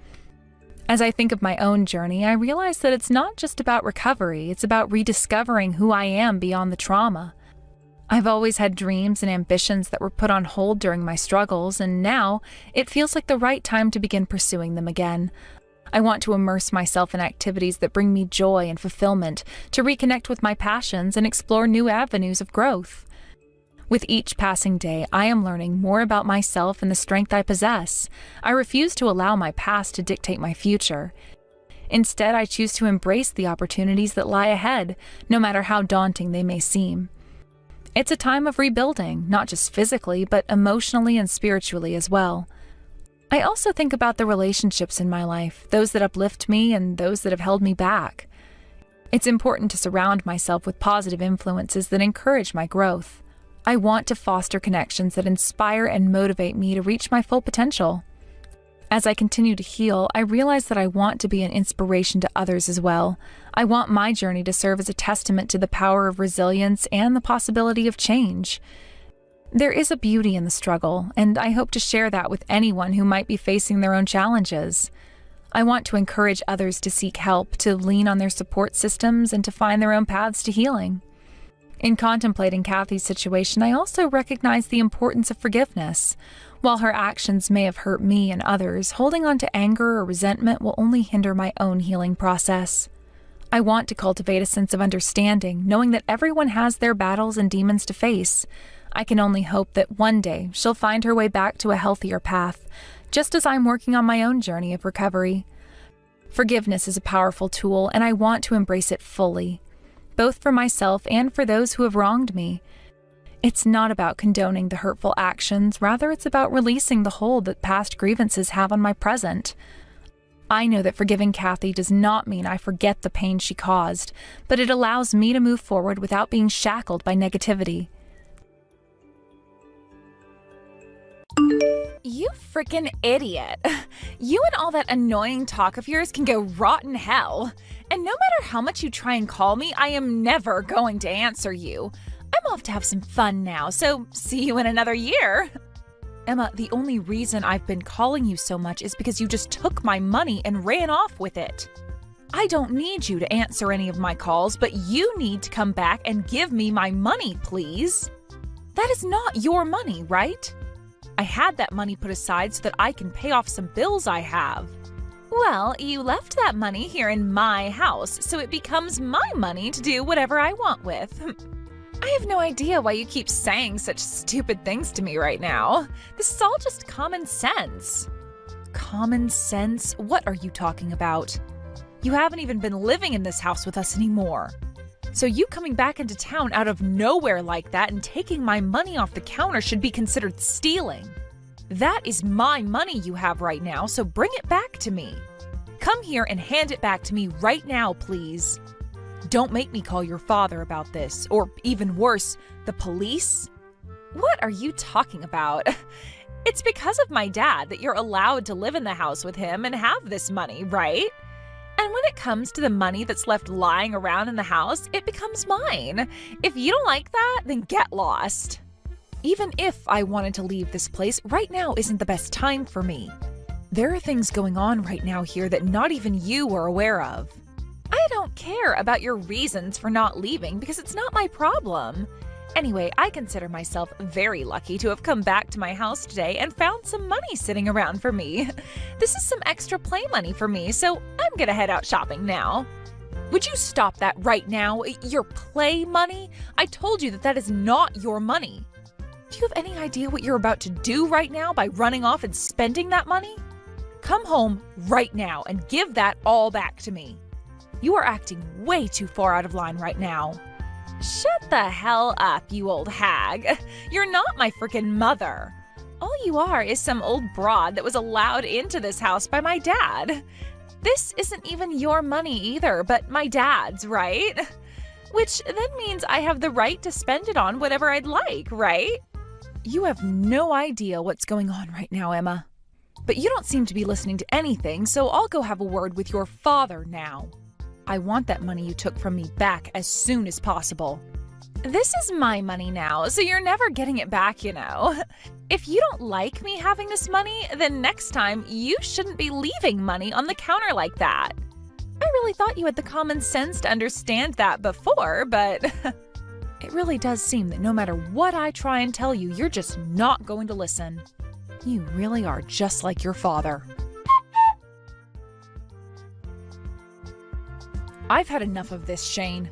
As I think of my own journey, I realize that it's not just about recovery, it's about rediscovering who I am beyond the trauma. I've always had dreams and ambitions that were put on hold during my struggles, and now it feels like the right time to begin pursuing them again. I want to immerse myself in activities that bring me joy and fulfillment, to reconnect with my passions and explore new avenues of growth. With each passing day, I am learning more about myself and the strength I possess. I refuse to allow my past to dictate my future. Instead, I choose to embrace the opportunities that lie ahead, no matter how daunting they may seem. It's a time of rebuilding, not just physically, but emotionally and spiritually as well. I also think about the relationships in my life, those that uplift me and those that have held me back. It's important to surround myself with positive influences that encourage my growth. I want to foster connections that inspire and motivate me to reach my full potential. As I continue to heal, I realize that I want to be an inspiration to others as well. I want my journey to serve as a testament to the power of resilience and the possibility of change. There is a beauty in the struggle, and I hope to share that with anyone who might be facing their own challenges. I want to encourage others to seek help, to lean on their support systems, and to find their own paths to healing. In contemplating Kathy's situation, I also recognize the importance of forgiveness. While her actions may have hurt me and others, holding on to anger or resentment will only hinder my own healing process. I want to cultivate a sense of understanding, knowing that everyone has their battles and demons to face. I can only hope that one day she'll find her way back to a healthier path, just as I'm working on my own journey of recovery. Forgiveness is a powerful tool, and I want to embrace it fully, both for myself and for those who have wronged me. It's not about condoning the hurtful actions, rather it's about releasing the hold that past grievances have on my present. I know that forgiving Kathy does not mean I forget the pain she caused, but it allows me to move forward without being shackled by negativity. You frickin' idiot. You and all that annoying talk of yours can go rot in hell. And no matter how much you try and call me, I am never going to answer you. I'm off to have some fun now, so see you in another year. Emma, the only reason I've been calling you so much is because you just took my money and ran off with it. I don't need you to answer any of my calls, but you need to come back and give me my money, please. That is not your money, right? I had that money put aside so that I can pay off some bills I have. Well, you left that money here in my house, so it becomes my money to do whatever I want with. I have no idea why you keep saying such stupid things to me right now. This is all just common sense. Common sense? What are you talking about? You haven't even been living in this house with us anymore. So you coming back into town out of nowhere like that and taking my money off the counter should be considered stealing. That is my money you have right now, so bring it back to me. Come here and hand it back to me right now, please. Don't make me call your father about this, or even worse, the police. What are you talking about? It's because of my dad that you're allowed to live in the house with him and have this money, right? And when it comes to the money that's left lying around in the house, it becomes mine. If you don't like that, then get lost. Even if I wanted to leave this place, right now isn't the best time for me. There are things going on right now here that not even you are aware of. I don't care about your reasons for not leaving because it's not my problem. Anyway, I consider myself very lucky to have come back to my house today and found some money sitting around for me. This is some extra play money for me, so I'm gonna head out shopping now. Would you stop that right now? Your play money? I told you that that is not your money. Do you have any idea what you're about to do right now by running off and spending that money? Come home right now and give that all back to me. You are acting way too far out of line right now. Shut the hell up, you old hag. You're not my freaking mother. All you are is some old broad that was allowed into this house by my dad. This isn't even your money either, but my dad's, right? Which then means I have the right to spend it on whatever I'd like, right? You have no idea what's going on right now, Emma. But you don't seem to be listening to anything, so I'll go have a word with your father now. I want that money you took from me back as soon as possible. This is my money now, so you're never getting it back, you know. If you don't like me having this money, then next time you shouldn't be leaving money on the counter like that. I really thought you had the common sense to understand that before, but it really does seem that no matter what I try and tell you, you're just not going to listen. You really are just like your father. I've had enough of this, Shane.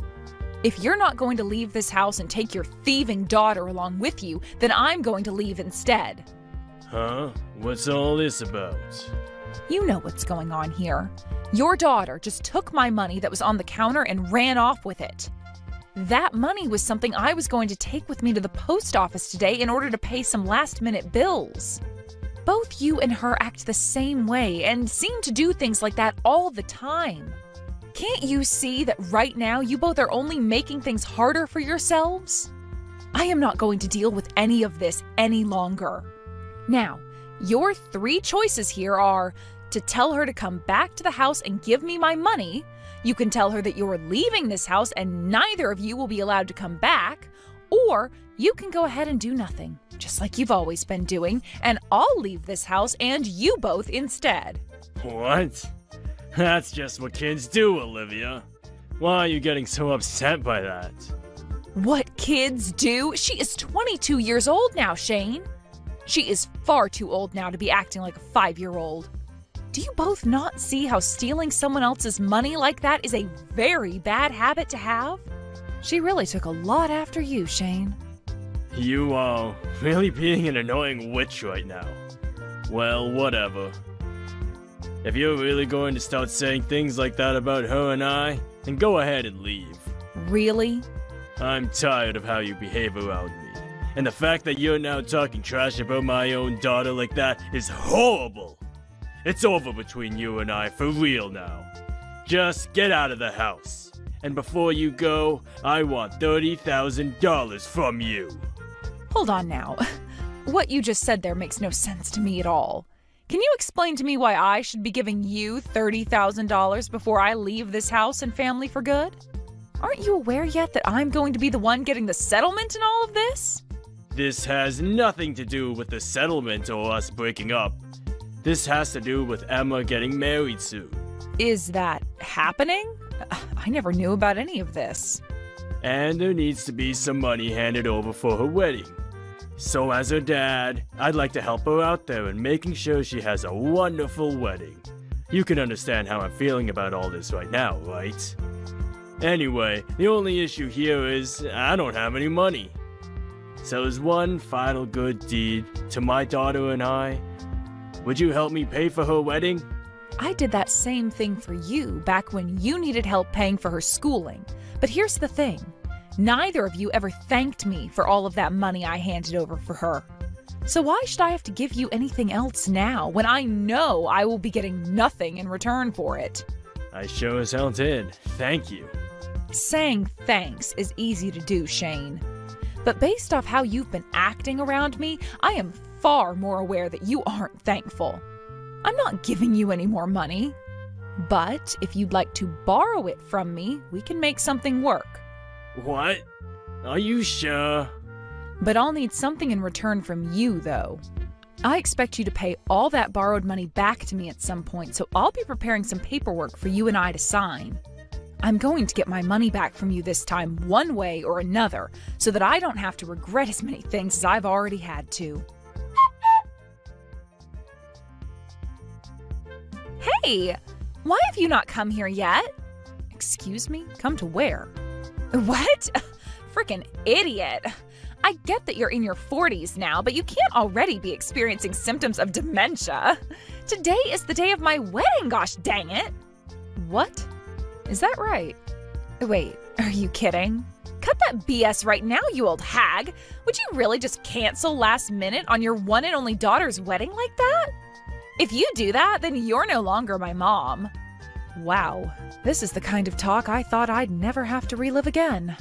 If you're not going to leave this house and take your thieving daughter along with you, then I'm going to leave instead. Huh? What's all this about? You know what's going on here. Your daughter just took my money that was on the counter and ran off with it. That money was something I was going to take with me to the post office today in order to pay some last-minute bills. Both you and her act the same way and seem to do things like that all the time. Can't you see that right now you both are only making things harder for yourselves? I am not going to deal with any of this any longer. Now, your three choices here are to tell her to come back to the house and give me my money. You can tell her that you're leaving this house and neither of you will be allowed to come back. Or you can go ahead and do nothing, just like you've always been doing, and I'll leave this house and you both instead. What? That's just what kids do, Olivia. Why are you getting so upset by that? What kids do? She is 22 years old now, Shane. She is far too old now to be acting like a 5-year-old. Do you both not see how stealing someone else's money like that is a very bad habit to have? She really took a lot after you, Shane. You are really being an annoying witch right now. Well, whatever. If you're really going to start saying things like that about her and I, then go ahead and leave. Really? I'm tired of how you behave around me. And the fact that you're now talking trash about my own daughter like that is horrible. It's over between you and I for real now. Just get out of the house. And before you go, I want $30,000 from you. Hold on now. What you just said there makes no sense to me at all. Can you explain to me why I should be giving you $30,000 before I leave this house and family for good? Aren't you aware yet that I'm going to be the one getting the settlement in all of this? This has nothing to do with the settlement or us breaking up. This has to do with Emma getting married soon. Is that happening? I never knew about any of this. And there needs to be some money handed over for her wedding. So as her dad, I'd like to help her out there in making sure she has a wonderful wedding. You can understand how I'm feeling about all this right now, right? Anyway, the only issue here is I don't have any money. So as one final good deed to my daughter and I, would you help me pay for her wedding? I did that same thing for you back when you needed help paying for her schooling. But here's the thing. Neither of you ever thanked me for all of that money I handed over for her. So why should I have to give you anything else now when I know I will be getting nothing in return for it? I sure as hell did. Thank you. Saying thanks is easy to do, Shane. But based off how you've been acting around me, I am far more aware that you aren't thankful. I'm not giving you any more money. But if you'd like to borrow it from me, we can make something work. What? Are you sure? But I'll need something in return from you, though. I expect you to pay all that borrowed money back to me at some point, so I'll be preparing some paperwork for you and I to sign. I'm going to get my money back from you this time one way or another, so that I don't have to regret as many things as I've already had to. Hey, why have you not come here yet? Excuse me? Come to where? What? Frickin' idiot. I get that you're in your 40s now, but you can't already be experiencing symptoms of dementia. Today is the day of my wedding, gosh dang it. What? Is that right? Wait, are you kidding? Cut that BS right now, you old hag. Would you really just cancel last minute on your one and only daughter's wedding like that? If you do that, then you're no longer my mom. Wow, this is the kind of talk I thought I'd never have to relive again.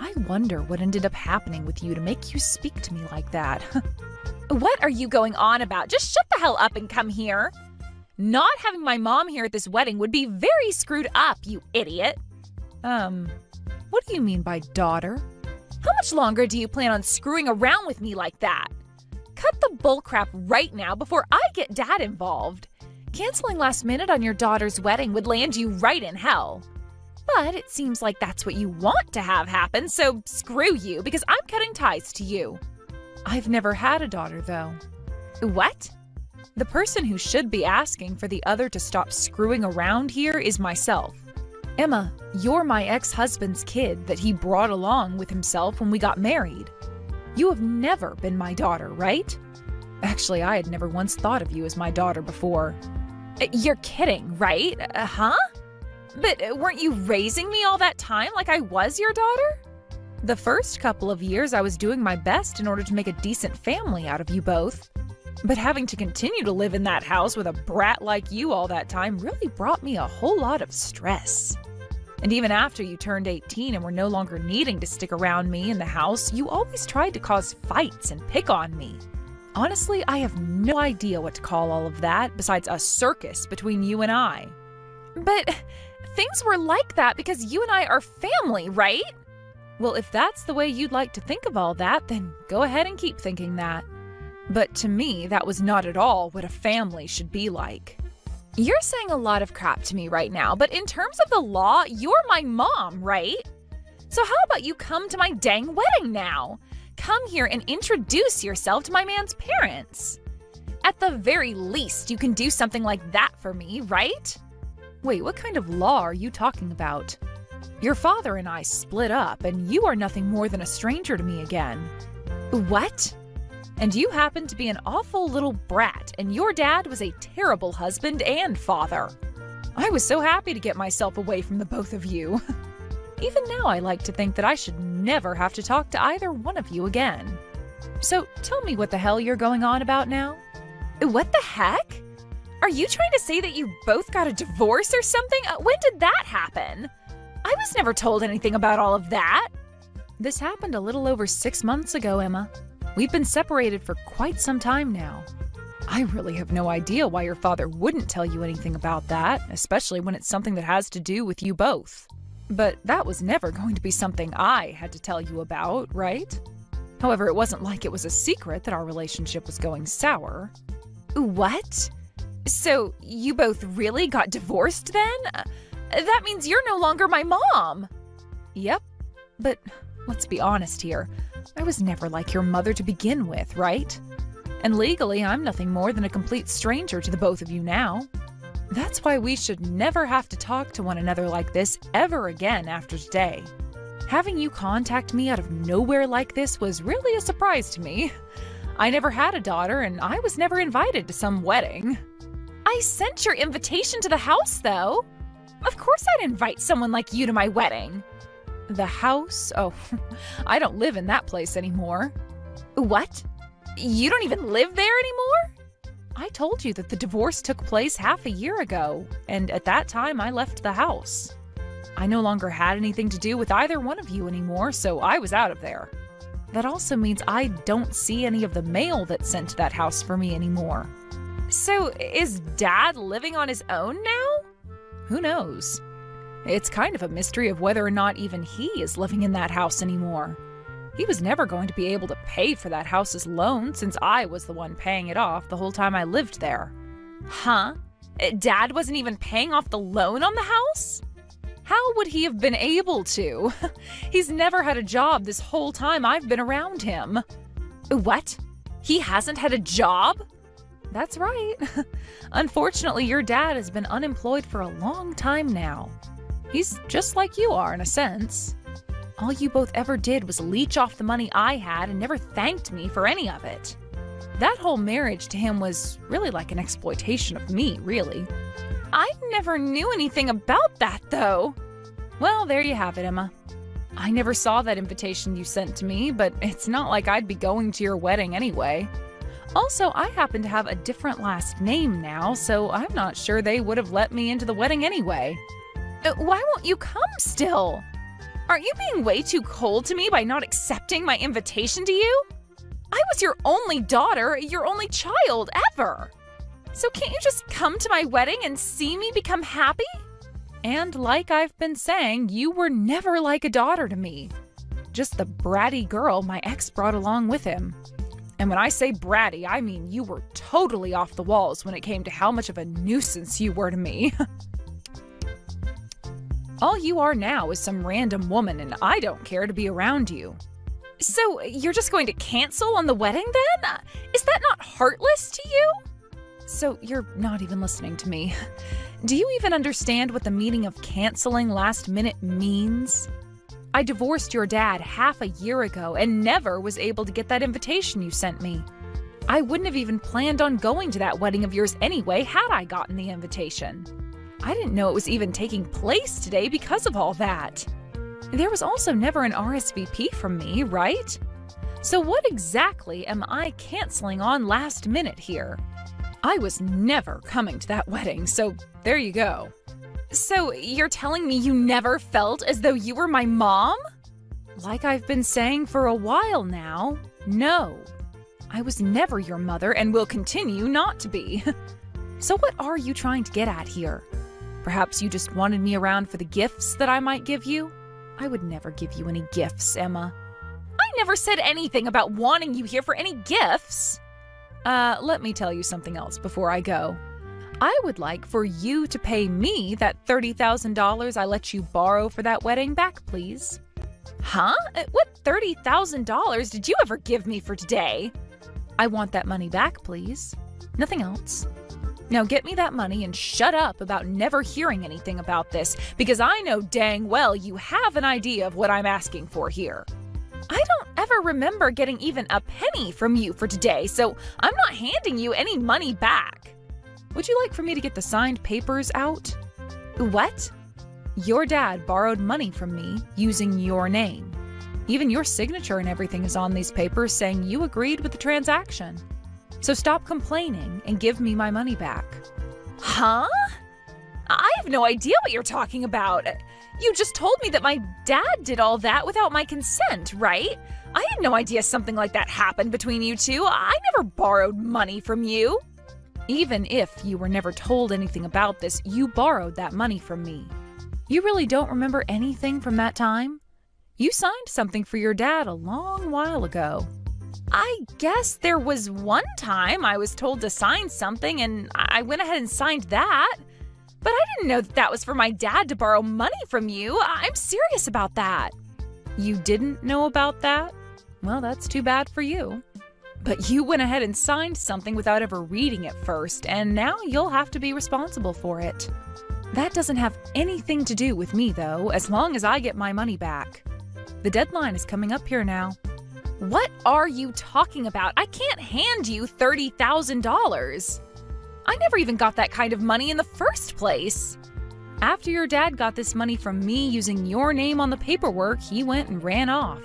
I wonder what ended up happening with you to make you speak to me like that. What are you going on about? Just shut the hell up and come here. Not having my mom here at this wedding would be very screwed up, you idiot. What do you mean by daughter? How much longer do you plan on screwing around with me like that? Cut the bullcrap right now before I get Dad involved. Canceling last minute on your daughter's wedding would land you right in hell. But it seems like that's what you want to have happen, so screw you, because I'm cutting ties to you. I've never had a daughter, though. What? The person who should be asking for the other to stop screwing around here is myself. Emma, you're my ex-husband's kid that he brought along with himself when we got married. You have never been my daughter, right? Actually, I had never once thought of you as my daughter before. You're kidding, right? Huh? But weren't you raising me all that time like I was your daughter? The first couple of years I was doing my best in order to make a decent family out of you both. But having to continue to live in that house with a brat like you all that time really brought me a whole lot of stress. And even after you turned 18 and were no longer needing to stick around me in the house, you always tried to cause fights and pick on me. Honestly, I have no idea what to call all of that besides a circus between you and I. But things were like that because you and I are family, right? Well, if that's the way you'd like to think of all that, then go ahead and keep thinking that. But to me, that was not at all what a family should be like. You're saying a lot of crap to me right now, but in terms of the law, you're my mom, right? So how about you come to my dang wedding now? Come here and introduce yourself to my man's parents. At the very least, you can do something like that for me, right? Wait, what kind of law are you talking about? Your father and I split up, and you are nothing more than a stranger to me again. What? And you happen to be an awful little brat, and your dad was a terrible husband and father. I was so happy to get myself away from the both of you. Even now, I like to think that I should never have to talk to either one of you again. So tell me what the hell you're going on about now? What the heck? Are you trying to say that you both got a divorce or something? When did that happen? I was never told anything about all of that. This happened a little over 6 months ago, Emma. We've been separated for quite some time now. I really have no idea why your father wouldn't tell you anything about that, especially when it's something that has to do with you both. But that was never going to be something I had to tell you about, right? However, it wasn't like it was a secret that our relationship was going sour. What? So you both really got divorced then? That means you're no longer my mom. Yep, but let's be honest here. I was never like your mother to begin with, right? And legally, I'm nothing more than a complete stranger to the both of you now. That's why we should never have to talk to one another like this ever again after today. Having you contact me out of nowhere like this was really a surprise to me. I never had a daughter, and I was never invited to some wedding. I sent your invitation to the house, though. Of course I'd invite someone like you to my wedding. The house? Oh, I don't live in that place anymore. What? You don't even live there anymore? I told you that the divorce took place half a year ago, and at that time I left the house. I no longer had anything to do with either one of you anymore, so I was out of there. That also means I don't see any of the mail that's sent to that house for me anymore. So is Dad living on his own now? Who knows? It's kind of a mystery of whether or not even he is living in that house anymore. He was never going to be able to pay for that house's loan since I was the one paying it off the whole time I lived there. Huh? Dad wasn't even paying off the loan on the house? How would he have been able to? He's never had a job this whole time I've been around him. What? He hasn't had a job? That's right. Unfortunately, your dad has been unemployed for a long time now. He's just like you are in a sense. All you both ever did was leech off the money I had and never thanked me for any of it. That whole marriage to him was really like an exploitation of me, really. I never knew anything about that, though. Well, there you have it, Emma. I never saw that invitation you sent to me, but it's not like I'd be going to your wedding anyway. Also, I happen to have a different last name now, so I'm not sure they would have let me into the wedding anyway. Why won't you come still? Aren't you being way too cold to me by not accepting my invitation to you? I was your only daughter, your only child ever. So can't you just come to my wedding and see me become happy? And like I've been saying, you were never like a daughter to me. Just the bratty girl my ex brought along with him. And when I say bratty, I mean you were totally off the walls when it came to how much of a nuisance you were to me. All you are now is some random woman, and I don't care to be around you. So you're just going to cancel on the wedding then? Is that not heartless to you? So you're not even listening to me. Do you even understand what the meaning of canceling last minute means? I divorced your dad half a year ago and never was able to get that invitation you sent me. I wouldn't have even planned on going to that wedding of yours anyway had I gotten the invitation. I didn't know it was even taking place today because of all that. There was also never an RSVP from me, right? So what exactly am I canceling on last minute here? I was never coming to that wedding, so there you go. So you're telling me you never felt as though you were my mom? Like I've been saying for a while now, no. I was never your mother and will continue not to be. So what are you trying to get at here? Perhaps you just wanted me around for the gifts that I might give you? I would never give you any gifts, Emma. I never said anything about wanting you here for any gifts. Let me tell you something else before I go. I would like for you to pay me that $30,000 I let you borrow for that wedding back, please. Huh? What $30,000 did you ever give me for today? I want that money back, please. Nothing else. Now get me that money and shut up about never hearing anything about this, because I know dang well you have an idea of what I'm asking for here. I don't ever remember getting even a penny from you for today, so I'm not handing you any money back. Would you like for me to get the signed papers out? What? Your dad borrowed money from me using your name. Even your signature and everything is on these papers saying you agreed with the transaction. So stop complaining and give me my money back. Huh? I have no idea what you're talking about. You just told me that my dad did all that without my consent, right? I had no idea something like that happened between you two. I never borrowed money from you. Even if you were never told anything about this, you borrowed that money from me. You really don't remember anything from that time? You signed something for your dad a long while ago. I guess there was one time I was told to sign something and I went ahead and signed that. But I didn't know that that was for my dad to borrow money from you. I'm serious about that. You didn't know about that? Well, that's too bad for you. But you went ahead and signed something without ever reading it first, and now you'll have to be responsible for it. That doesn't have anything to do with me, though, as long as I get my money back. The deadline is coming up here now. What are you talking about? I can't hand you $30,000. I never even got that kind of money in the first place. After your dad got this money from me using your name on the paperwork, he went and ran off.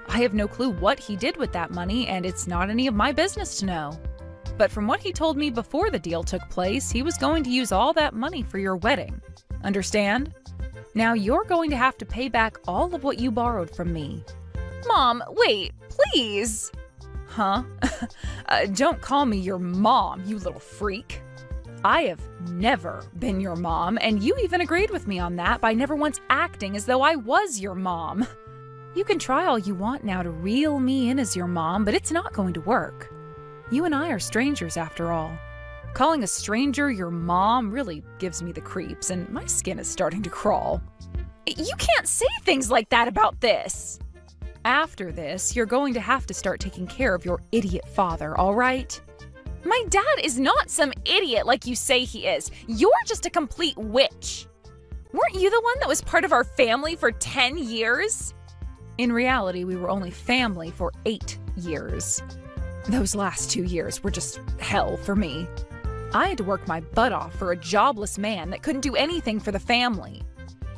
I have no clue what he did with that money, and it's not any of my business to know. But from what he told me before the deal took place, he was going to use all that money for your wedding. Understand? Now you're going to have to pay back all of what you borrowed from me. Mom, wait, please. Huh? Don't call me your mom, you little freak. I have never been your mom, and you even agreed with me on that by never once acting as though I was your mom. You can try all you want now to reel me in as your mom, but it's not going to work. You and I are strangers after all. Calling a stranger your mom really gives me the creeps, and my skin is starting to crawl. You can't say things like that about this. After this, you're going to have to start taking care of your idiot father, all right? My dad is not some idiot like you say he is. You're just a complete witch. Weren't you the one that was part of our family for 10 years? In reality, we were only family for 8 years. Those last 2 years were just hell for me. I had to work my butt off for a jobless man that couldn't do anything for the family.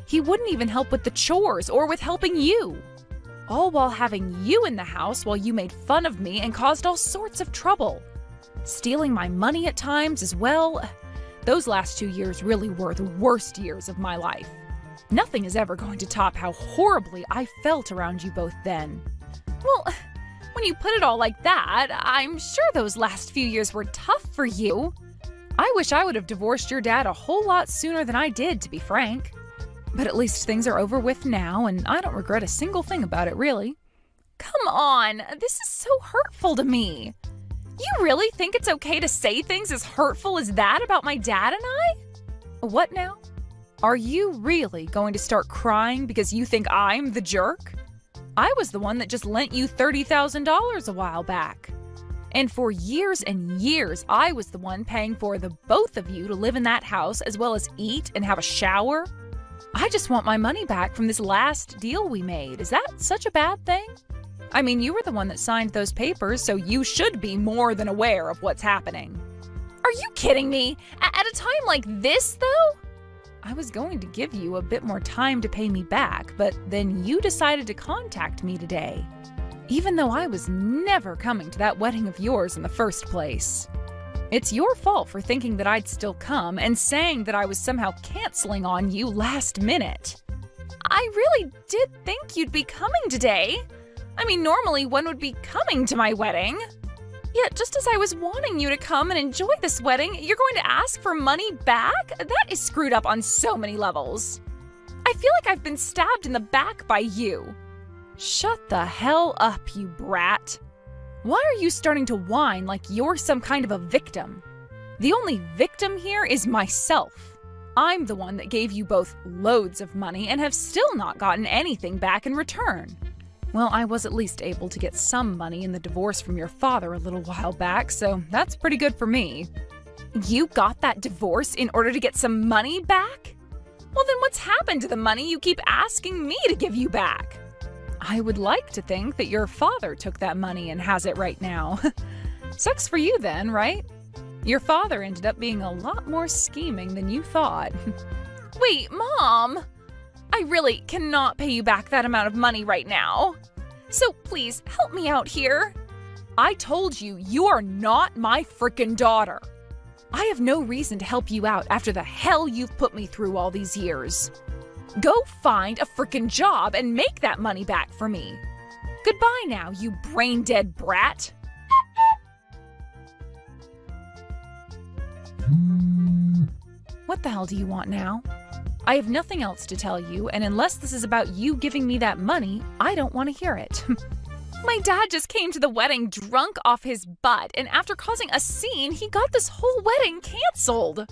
He wouldn't even help with the chores or with helping you. All while having you in the house while you made fun of me and caused all sorts of trouble. Stealing my money at times as well. Those last 2 years really were the worst years of my life. Nothing is ever going to top how horribly I felt around you both then. Well, when you put it all like that, I'm sure those last few years were tough for you. I wish I would have divorced your dad a whole lot sooner than I did, to be frank. But at least things are over with now, and I don't regret a single thing about it, really. Come on, this is so hurtful to me. You really think it's okay to say things as hurtful as that about my dad and I? What now? Are you really going to start crying because you think I'm the jerk? I was the one that just lent you $30,000 a while back. And for years and years, I was the one paying for the both of you to live in that house as well as eat and have a shower. I just want my money back from this last deal we made. Is that such a bad thing? I mean, you were the one that signed those papers, so you should be more than aware of what's happening. Are you kidding me? At a time like this, though? I was going to give you a bit more time to pay me back, but then you decided to contact me today. Even though I was never coming to that wedding of yours in the first place. It's your fault for thinking that I'd still come and saying that I was somehow canceling on you last minute. I really did think you'd be coming today. I mean, normally one would be coming to my wedding. Yet just as I was wanting you to come and enjoy this wedding, you're going to ask for money back? That is screwed up on so many levels. I feel like I've been stabbed in the back by you. Shut the hell up, you brat. Why are you starting to whine like you're some kind of a victim? The only victim here is myself. I'm the one that gave you both loads of money and have still not gotten anything back in return. Well, I was at least able to get some money in the divorce from your father a little while back, so that's pretty good for me. You got that divorce in order to get some money back? Well, then what's happened to the money you keep asking me to give you back? I would like to think that your father took that money and has it right now. Sucks for you then, right? Your father ended up being a lot more scheming than you thought. Wait, Mom! I really cannot pay you back that amount of money right now. So please, help me out here. I told you, you are not my frickin' daughter. I have no reason to help you out after the hell you've put me through all these years. Go find a frickin' job and make that money back for me. Goodbye now, you brain-dead brat. What the hell do you want now? I have nothing else to tell you, and unless this is about you giving me that money, I don't want to hear it. My dad just came to the wedding drunk off his butt, and after causing a scene, he got this whole wedding canceled.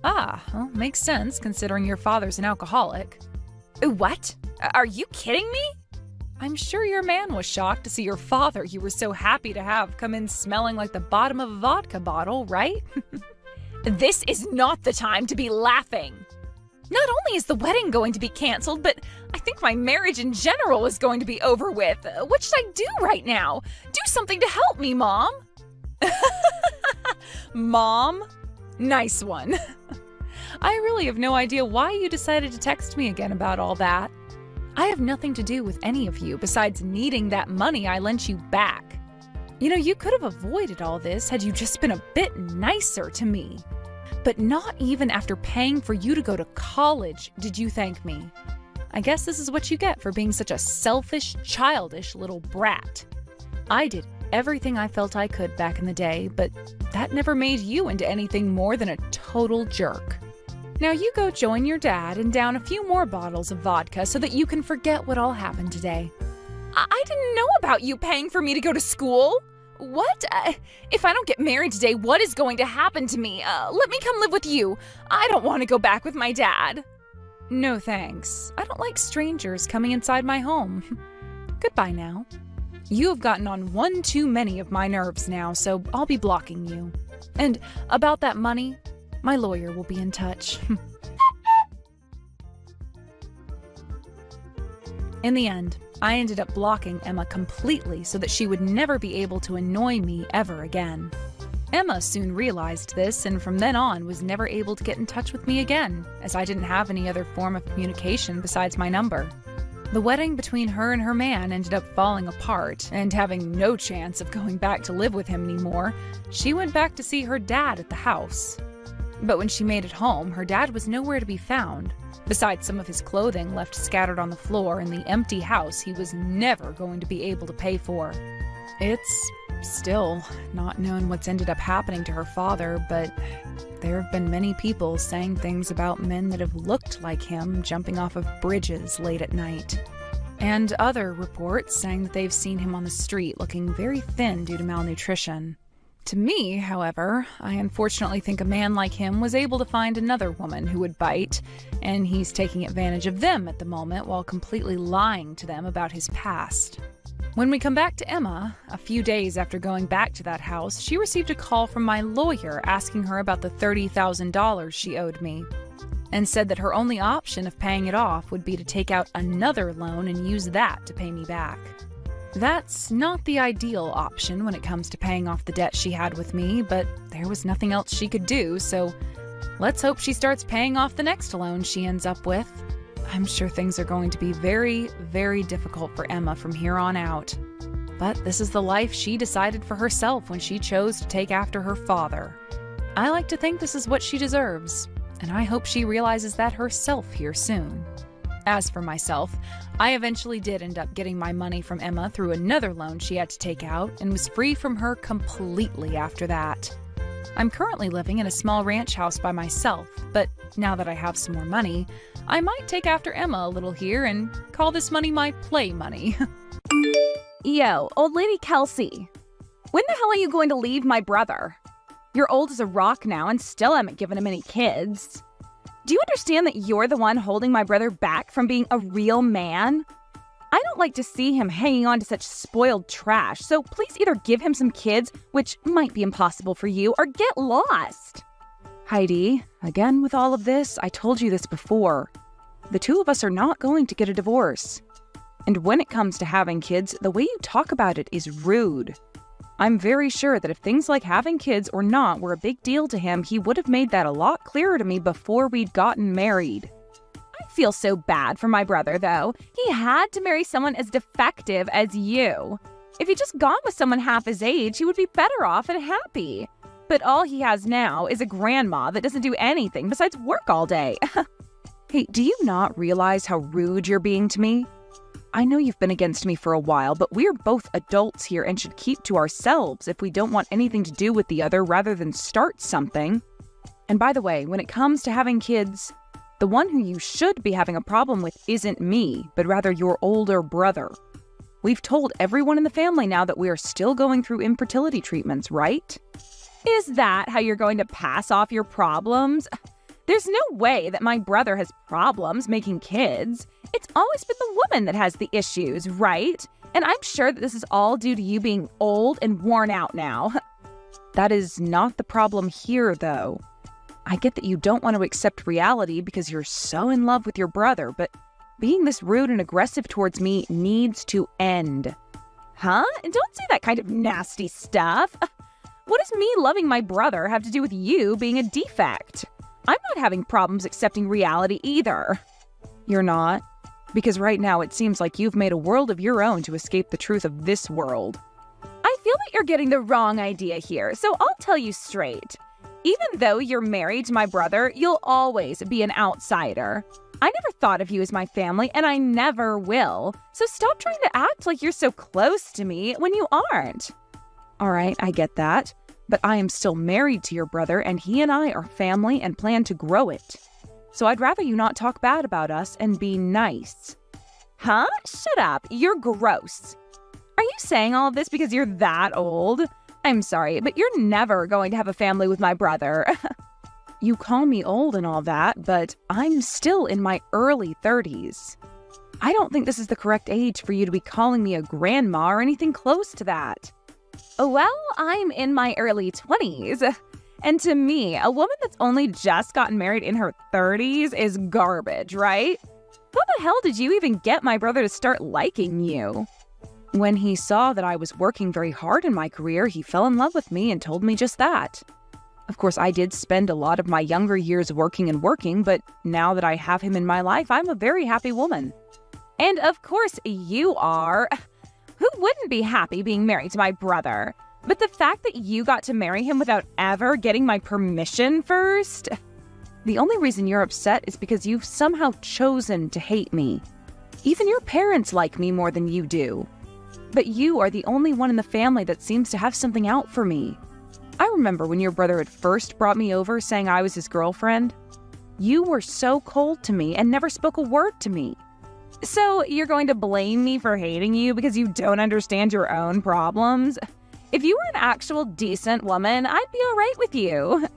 Ah, well, makes sense considering your father's an alcoholic. What? Are you kidding me? I'm sure your man was shocked to see your father you were so happy to have come in smelling like the bottom of a vodka bottle, right? This is not the time to be laughing. Not only is the wedding going to be canceled, but I think my marriage in general is going to be over with. What should I do right now? Do something to help me, Mom. Mom? Nice one. I really have no idea why you decided to text me again about all that. I have nothing to do with any of you besides needing that money I lent you back. You know, you could have avoided all this had you just been a bit nicer to me. But not even after paying for you to go to college did you thank me. I guess this is what you get for being such a selfish, childish little brat. I did everything I felt I could back in the day, but that never made you into anything more than a total jerk. Now you go join your dad and down a few more bottles of vodka so that you can forget what all happened today. I didn't know about you paying for me to go to school. What? If I don't get married today, what is going to happen to me? Let me come live with you. I don't want to go back with my dad. No thanks. I don't like strangers coming inside my home. Goodbye now. You have gotten on one too many of my nerves now, so I'll be blocking you. And about that money, my lawyer will be in touch. In the end, I ended up blocking Emma completely so that she would never be able to annoy me ever again. Emma soon realized this and from then on was never able to get in touch with me again, as I didn't have any other form of communication besides my number. The wedding between her and her man ended up falling apart, and having no chance of going back to live with him anymore, she went back to see her dad at the house. But when she made it home, her dad was nowhere to be found, besides some of his clothing left scattered on the floor in the empty house he was never going to be able to pay for. It's still not known what's ended up happening to her father, but there have been many people saying things about men that have looked like him jumping off of bridges late at night. And other reports saying that they've seen him on the street looking very thin due to malnutrition. To me, however, I unfortunately think a man like him was able to find another woman who would bite, and he's taking advantage of them at the moment while completely lying to them about his past. When we come back to Emma, a few days after going back to that house, she received a call from my lawyer asking her about the $30,000 she owed me, and said that her only option of paying it off would be to take out another loan and use that to pay me back. That's not the ideal option when it comes to paying off the debt she had with me, but there was nothing else she could do, so let's hope she starts paying off the next loan she ends up with. I'm sure things are going to be very, very difficult for Emma from here on out. But this is the life she decided for herself when she chose to take after her father. I like to think this is what she deserves, and I hope she realizes that herself here soon. As for myself, I eventually did end up getting my money from Emma through another loan she had to take out and was free from her completely after that. I'm currently living in a small ranch house by myself, but now that I have some more money, I might take after Emma a little here and call this money my play money. Yo, old lady Kelsey, when the hell are you going to leave my brother? You're old as a rock now and still haven't given him any kids. Do you understand that you're the one holding my brother back from being a real man? I don't like to see him hanging on to such spoiled trash, so please either give him some kids, which might be impossible for you, or get lost. Heidi, again with all of this, I told you this before. The two of us are not going to get a divorce. And when it comes to having kids, the way you talk about it is rude. I'm very sure that if things like having kids or not were a big deal to him, he would have made that a lot clearer to me before we'd gotten married. I feel so bad for my brother, though. He had to marry someone as defective as you. If he'd just gone with someone half his age, he would be better off and happy. But all he has now is a grandma that doesn't do anything besides work all day. Hey, do you not realize how rude you're being to me? I know you've been against me for a while, but we're both adults here and should keep to ourselves if we don't want anything to do with the other rather than start something. And by the way, when it comes to having kids, the one who you should be having a problem with isn't me, but rather your older brother. We've told everyone in the family now that we are still going through infertility treatments, right? Is that how you're going to pass off your problems? There's no way that my brother has problems making kids. It's always been the woman that has the issues, right? And I'm sure that this is all due to you being old and worn out now. That is not the problem here, though. I get that you don't want to accept reality because you're so in love with your brother, but being this rude and aggressive towards me needs to end. Huh? And don't say that kind of nasty stuff. What does me loving my brother have to do with you being a defect? I'm not having problems accepting reality either. You're not? Because right now it seems like you've made a world of your own to escape the truth of this world. I feel that you're getting the wrong idea here, so I'll tell you straight. Even though you're married to my brother, you'll always be an outsider. I never thought of you as my family, and I never will. So stop trying to act like you're so close to me when you aren't. All right, I get that. But I am still married to your brother, and he and I are family and plan to grow it. So I'd rather you not talk bad about us and be nice. Huh? Shut up. You're gross. Are you saying all of this because you're that old? I'm sorry, but you're never going to have a family with my brother. You call me old and all that, but I'm still in my early 30s. I don't think this is the correct age for you to be calling me a grandma or anything close to that. Well, I'm in my early 20s. And to me, a woman that's only just gotten married in her 30s is garbage, right? How the hell did you even get my brother to start liking you? When he saw that I was working very hard in my career, he fell in love with me and told me just that. Of course, I did spend a lot of my younger years working, but now that I have him in my life, I'm a very happy woman. And of course you are. Who wouldn't be happy being married to my brother? But the fact that you got to marry him without ever getting my permission first? The only reason you're upset is because you've somehow chosen to hate me. Even your parents like me more than you do. But you are the only one in the family that seems to have something out for me. I remember when your brother had first brought me over saying I was his girlfriend. You were so cold to me and never spoke a word to me. So you're going to blame me for hating you because you don't understand your own problems? If you were an actual decent woman, I'd be all right with you.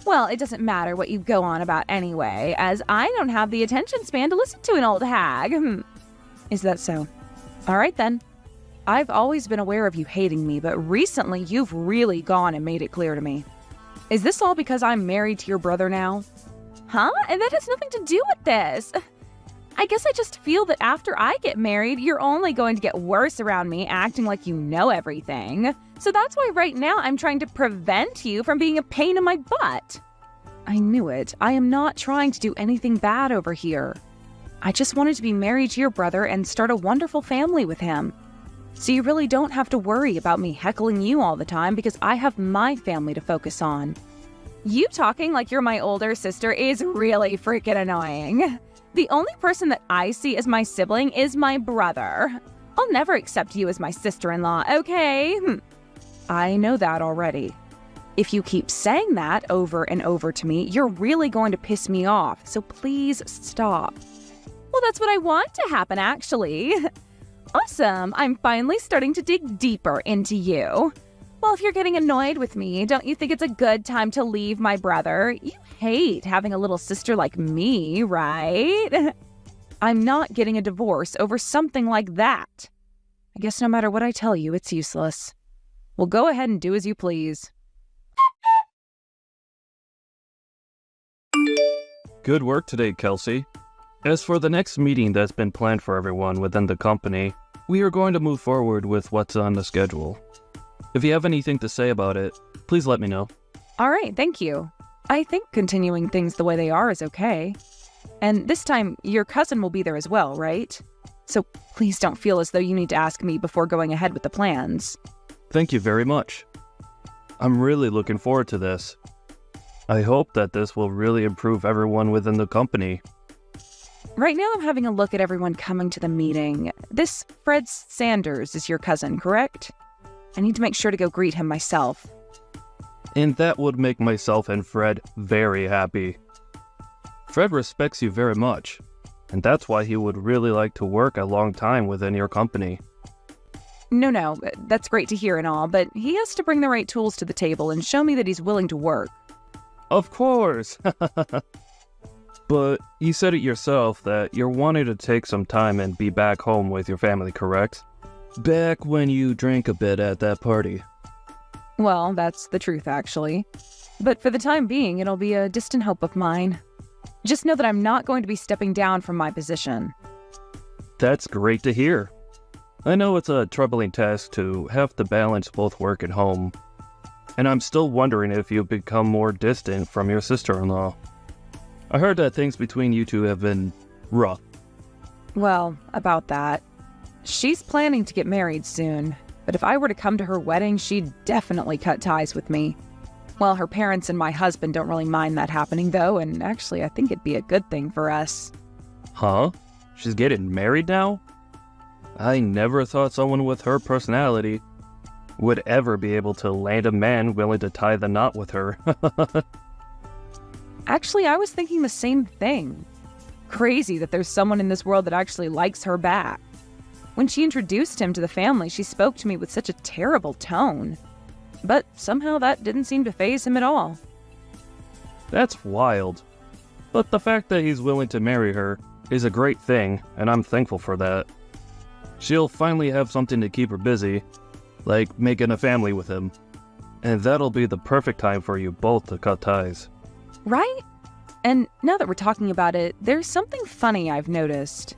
Well, it doesn't matter what you go on about anyway, as I don't have the attention span to listen to an old hag. Is that so? All right then. I've always been aware of you hating me, but recently you've really gone and made it clear to me. Is this all because I'm married to your brother now? Huh? And that has nothing to do with this. I guess I just feel that after I get married, you're only going to get worse around me, acting like you know everything. So that's why right now I'm trying to prevent you from being a pain in my butt. I knew it. I am not trying to do anything bad over here. I just wanted to be married to your brother and start a wonderful family with him. So you really don't have to worry about me heckling you all the time because I have my family to focus on. You talking like you're my older sister is really freaking annoying. The only person that I see as my sibling is my brother. I'll never accept you as my sister-in-law, okay? I know that already. If you keep saying that over and over to me, you're really going to piss me off, so please stop. Well, that's what I want to happen, actually. Awesome, I'm finally starting to dig deeper into you. Well, if you're getting annoyed with me, don't you think it's a good time to leave my brother? You hate having a little sister like me, right? I'm not getting a divorce over something like that. I guess no matter what I tell you, it's useless. Well, go ahead and do as you please. Good work today, Kelsey. As for the next meeting that's been planned for everyone within the company, we are going to move forward with what's on the schedule. If you have anything to say about it, please let me know. All right, thank you. I think continuing things the way they are is okay. And this time, your cousin will be there as well, right? So please don't feel as though you need to ask me before going ahead with the plans. Thank you very much. I'm really looking forward to this. I hope that this will really improve everyone within the company. Right now, I'm having a look at everyone coming to the meeting. This Fred Sanders is your cousin, correct? I need to make sure to go greet him myself. And that would make myself and Fred very happy. Fred respects you very much, and that's why he would really like to work a long time within your company. No, that's great to hear and all, but he has to bring the right tools to the table and show me that he's willing to work. Of course! But you said it yourself that you're wanting to take some time and be back home with your family, correct? Back when you drank a bit at that party. Well, that's the truth, actually. But for the time being, it'll be a distant hope of mine. Just know that I'm not going to be stepping down from my position. That's great to hear. I know it's a troubling task to have to balance both work and home. And I'm still wondering if you've become more distant from your sister-in-law. I heard that things between you two have been rough. Well, about that. She's planning to get married soon, but if I were to come to her wedding, she'd definitely cut ties with me. Well, her parents and my husband don't really mind that happening, though, and actually I think it'd be a good thing for us. Huh? She's getting married now? I never thought someone with her personality would ever be able to land a man willing to tie the knot with her. Actually, I was thinking the same thing. Crazy that there's someone in this world that actually likes her back. When she introduced him to the family, she spoke to me with such a terrible tone. But somehow that didn't seem to faze him at all. That's wild. But the fact that he's willing to marry her is a great thing, and I'm thankful for that. She'll finally have something to keep her busy, like making a family with him. And that'll be the perfect time for you both to cut ties. Right? And now that we're talking about it, there's something funny I've noticed.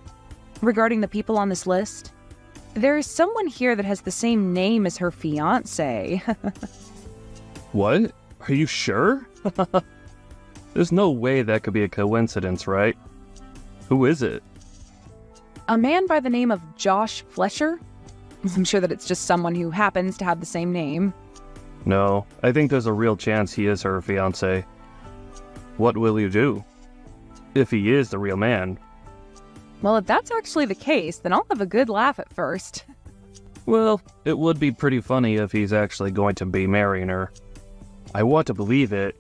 Regarding the people on this list, there is someone here that has the same name as her fiancé. What? Are you sure? There's no way that could be a coincidence, right? Who is it? A man by the name of Josh Flesher. I'm sure that it's just someone who happens to have the same name. No, I think there's a real chance he is her fiancé. What will you do? If he is the real man. Well, if that's actually the case, then I'll have a good laugh at first. Well, it would be pretty funny if he's actually going to be marrying her. I want to believe it.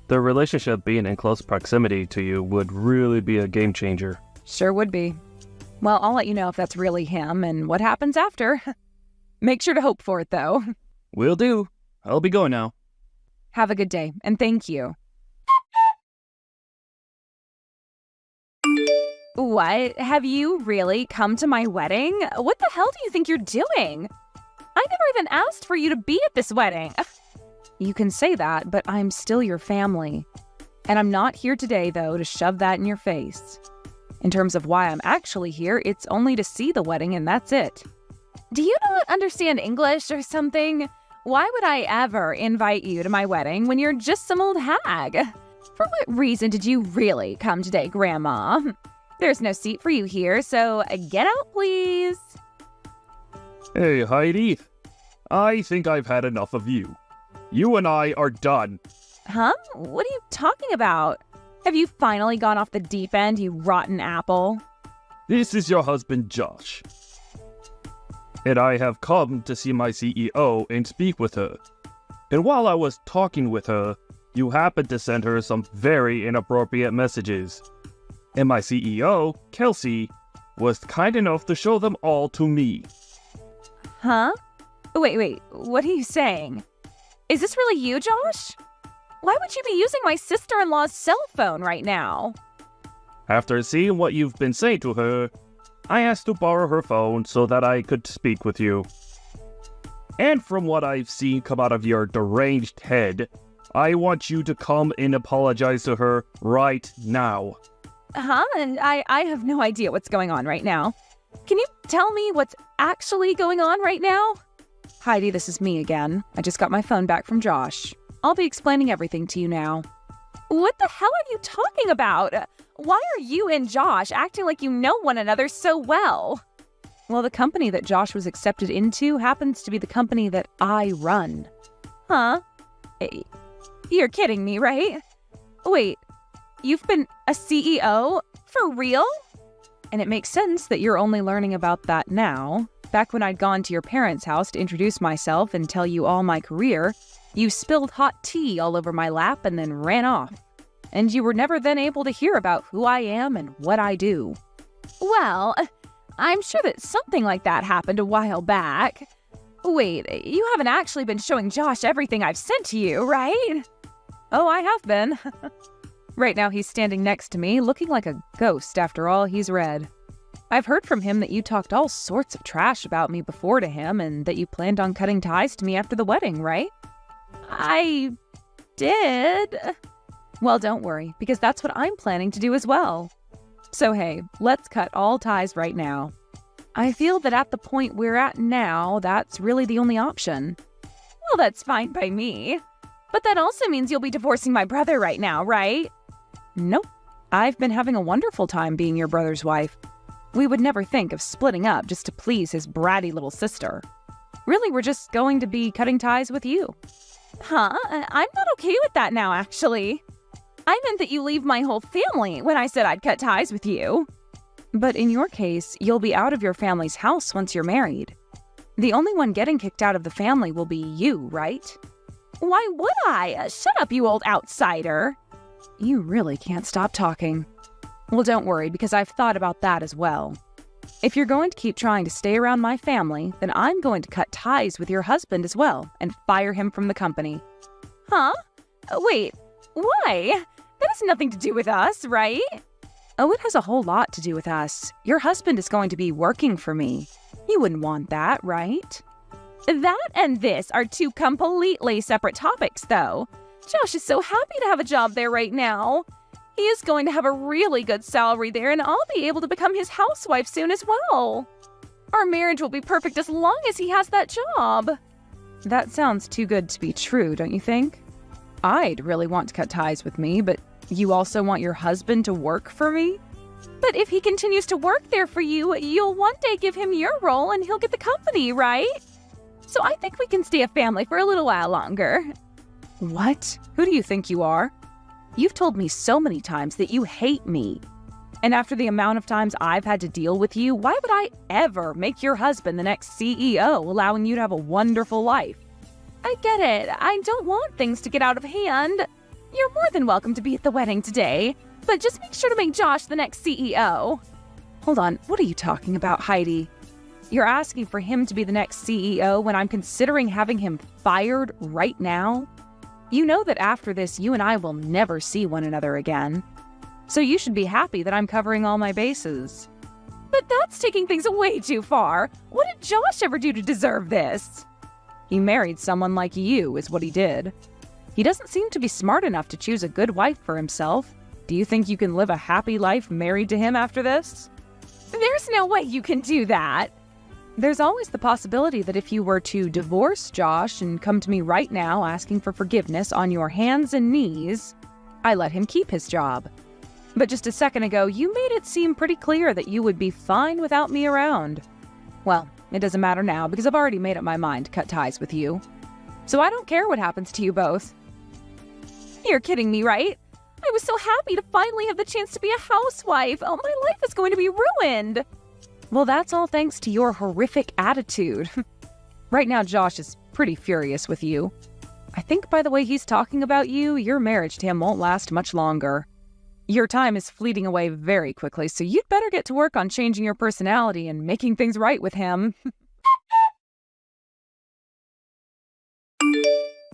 The relationship being in close proximity to you would really be a game changer. Sure would be. Well, I'll let you know if that's really him and what happens after. Make sure to hope for it, though. Will do. I'll be going now. Have a good day, and thank you. What? Have you really come to my wedding? What the hell do you think you're doing? I never even asked for you to be at this wedding. You can say that, but I'm still your family. And I'm not here today, though, to shove that in your face. In terms of why I'm actually here, it's only to see the wedding, and that's it. Do you not understand English or something? Why would I ever invite you to my wedding when you're just some old hag? For what reason did you really come today, Grandma? There's no seat for you here, so get out, please. Hey, Heidi. I think I've had enough of you. You and I are done. Huh? What are you talking about? Have you finally gone off the deep end, you rotten apple? This is your husband, Josh. And I have come to see my CEO and speak with her. And while I was talking with her, you happened to send her some very inappropriate messages. And my CEO, Kelsey, was kind enough to show them all to me. Huh? Wait, what are you saying? Is this really you, Josh? Why would you be using my sister-in-law's cell phone right now? After seeing what you've been saying to her, I asked to borrow her phone so that I could speak with you. And from what I've seen come out of your deranged head, I want you to come and apologize to her right now. Huh? And I have no idea what's going on right now. Can you tell me what's actually going on right now? Heidi, this is me again. I just got my phone back from Josh. I'll be explaining everything to you now. What the hell are you talking about? Why are you and Josh acting like you know one another so well? Well, the company that Josh was accepted into happens to be the company that I run. Huh? You're kidding me, right? Wait, you've been a CEO? For real? And it makes sense that you're only learning about that now. Back when I'd gone to your parents' house to introduce myself and tell you all my career, you spilled hot tea all over my lap and then ran off. And you were never then able to hear about who I am and what I do. Well, I'm sure that something like that happened a while back. Wait, you haven't actually been showing Josh everything I've sent to you, right? Oh, I have been. Right now he's standing next to me, looking like a ghost after all he's read. I've heard from him that you talked all sorts of trash about me before to him and that you planned on cutting ties to me after the wedding, right? I did. Well, don't worry, because that's what I'm planning to do as well. So hey, let's cut all ties right now. I feel that at the point we're at now, that's really the only option. Well, that's fine by me. But that also means you'll be divorcing my brother right now, right? Nope. I've been having a wonderful time being your brother's wife. We would never think of splitting up just to please his bratty little sister. Really, we're just going to be cutting ties with you. Huh? I'm not okay with that now, actually. I meant that you leave my whole family when I said I'd cut ties with you. But in your case, you'll be out of your family's house once you're married. The only one getting kicked out of the family will be you, right? Why would I? Shut up, you old outsider. You really can't stop talking. Well, don't worry, because I've thought about that as well. If you're going to keep trying to stay around my family, then I'm going to cut ties with your husband as well and fire him from the company. Huh? Wait, why? That has nothing to do with us, right? Oh, it has a whole lot to do with us. Your husband is going to be working for me. You wouldn't want that, right? That and this are two completely separate topics, though. Josh is so happy to have a job there right now. He is going to have a really good salary there, and I'll be able to become his housewife soon as well. Our marriage will be perfect as long as he has that job. That sounds too good to be true, don't you think? I'd really want to cut ties with me, but you also want your husband to work for me? But if he continues to work there for you, you'll one day give him your role and he'll get the company, right? So I think we can stay a family for a little while longer. What? Who do you think you are? You've told me so many times that you hate me. And after the amount of times I've had to deal with you, why would I ever make your husband the next CEO, allowing you to have a wonderful life? I get it. I don't want things to get out of hand. You're more than welcome to be at the wedding today, but just make sure to make Josh the next CEO. Hold on, what are you talking about, Heidi? You're asking for him to be the next CEO when I'm considering having him fired right now? You know that after this, you and I will never see one another again. So you should be happy that I'm covering all my bases. But that's taking things way too far. What did Josh ever do to deserve this? He married someone like you, is what he did. He doesn't seem to be smart enough to choose a good wife for himself. Do you think you can live a happy life married to him after this? There's no way you can do that. There's always the possibility that if you were to divorce Josh and come to me right now asking for forgiveness on your hands and knees, I let him keep his job. But just a second ago, you made it seem pretty clear that you would be fine without me around. Well, it doesn't matter now because I've already made up my mind to cut ties with you. So I don't care what happens to you both. You're kidding me, right? I was so happy to finally have the chance to be a housewife. Oh, my life is going to be ruined. Well, that's all thanks to your horrific attitude. Right now, Josh is pretty furious with you. I think by the way he's talking about you, your marriage to him won't last much longer. Your time is fleeting away very quickly, so you'd better get to work on changing your personality and making things right with him.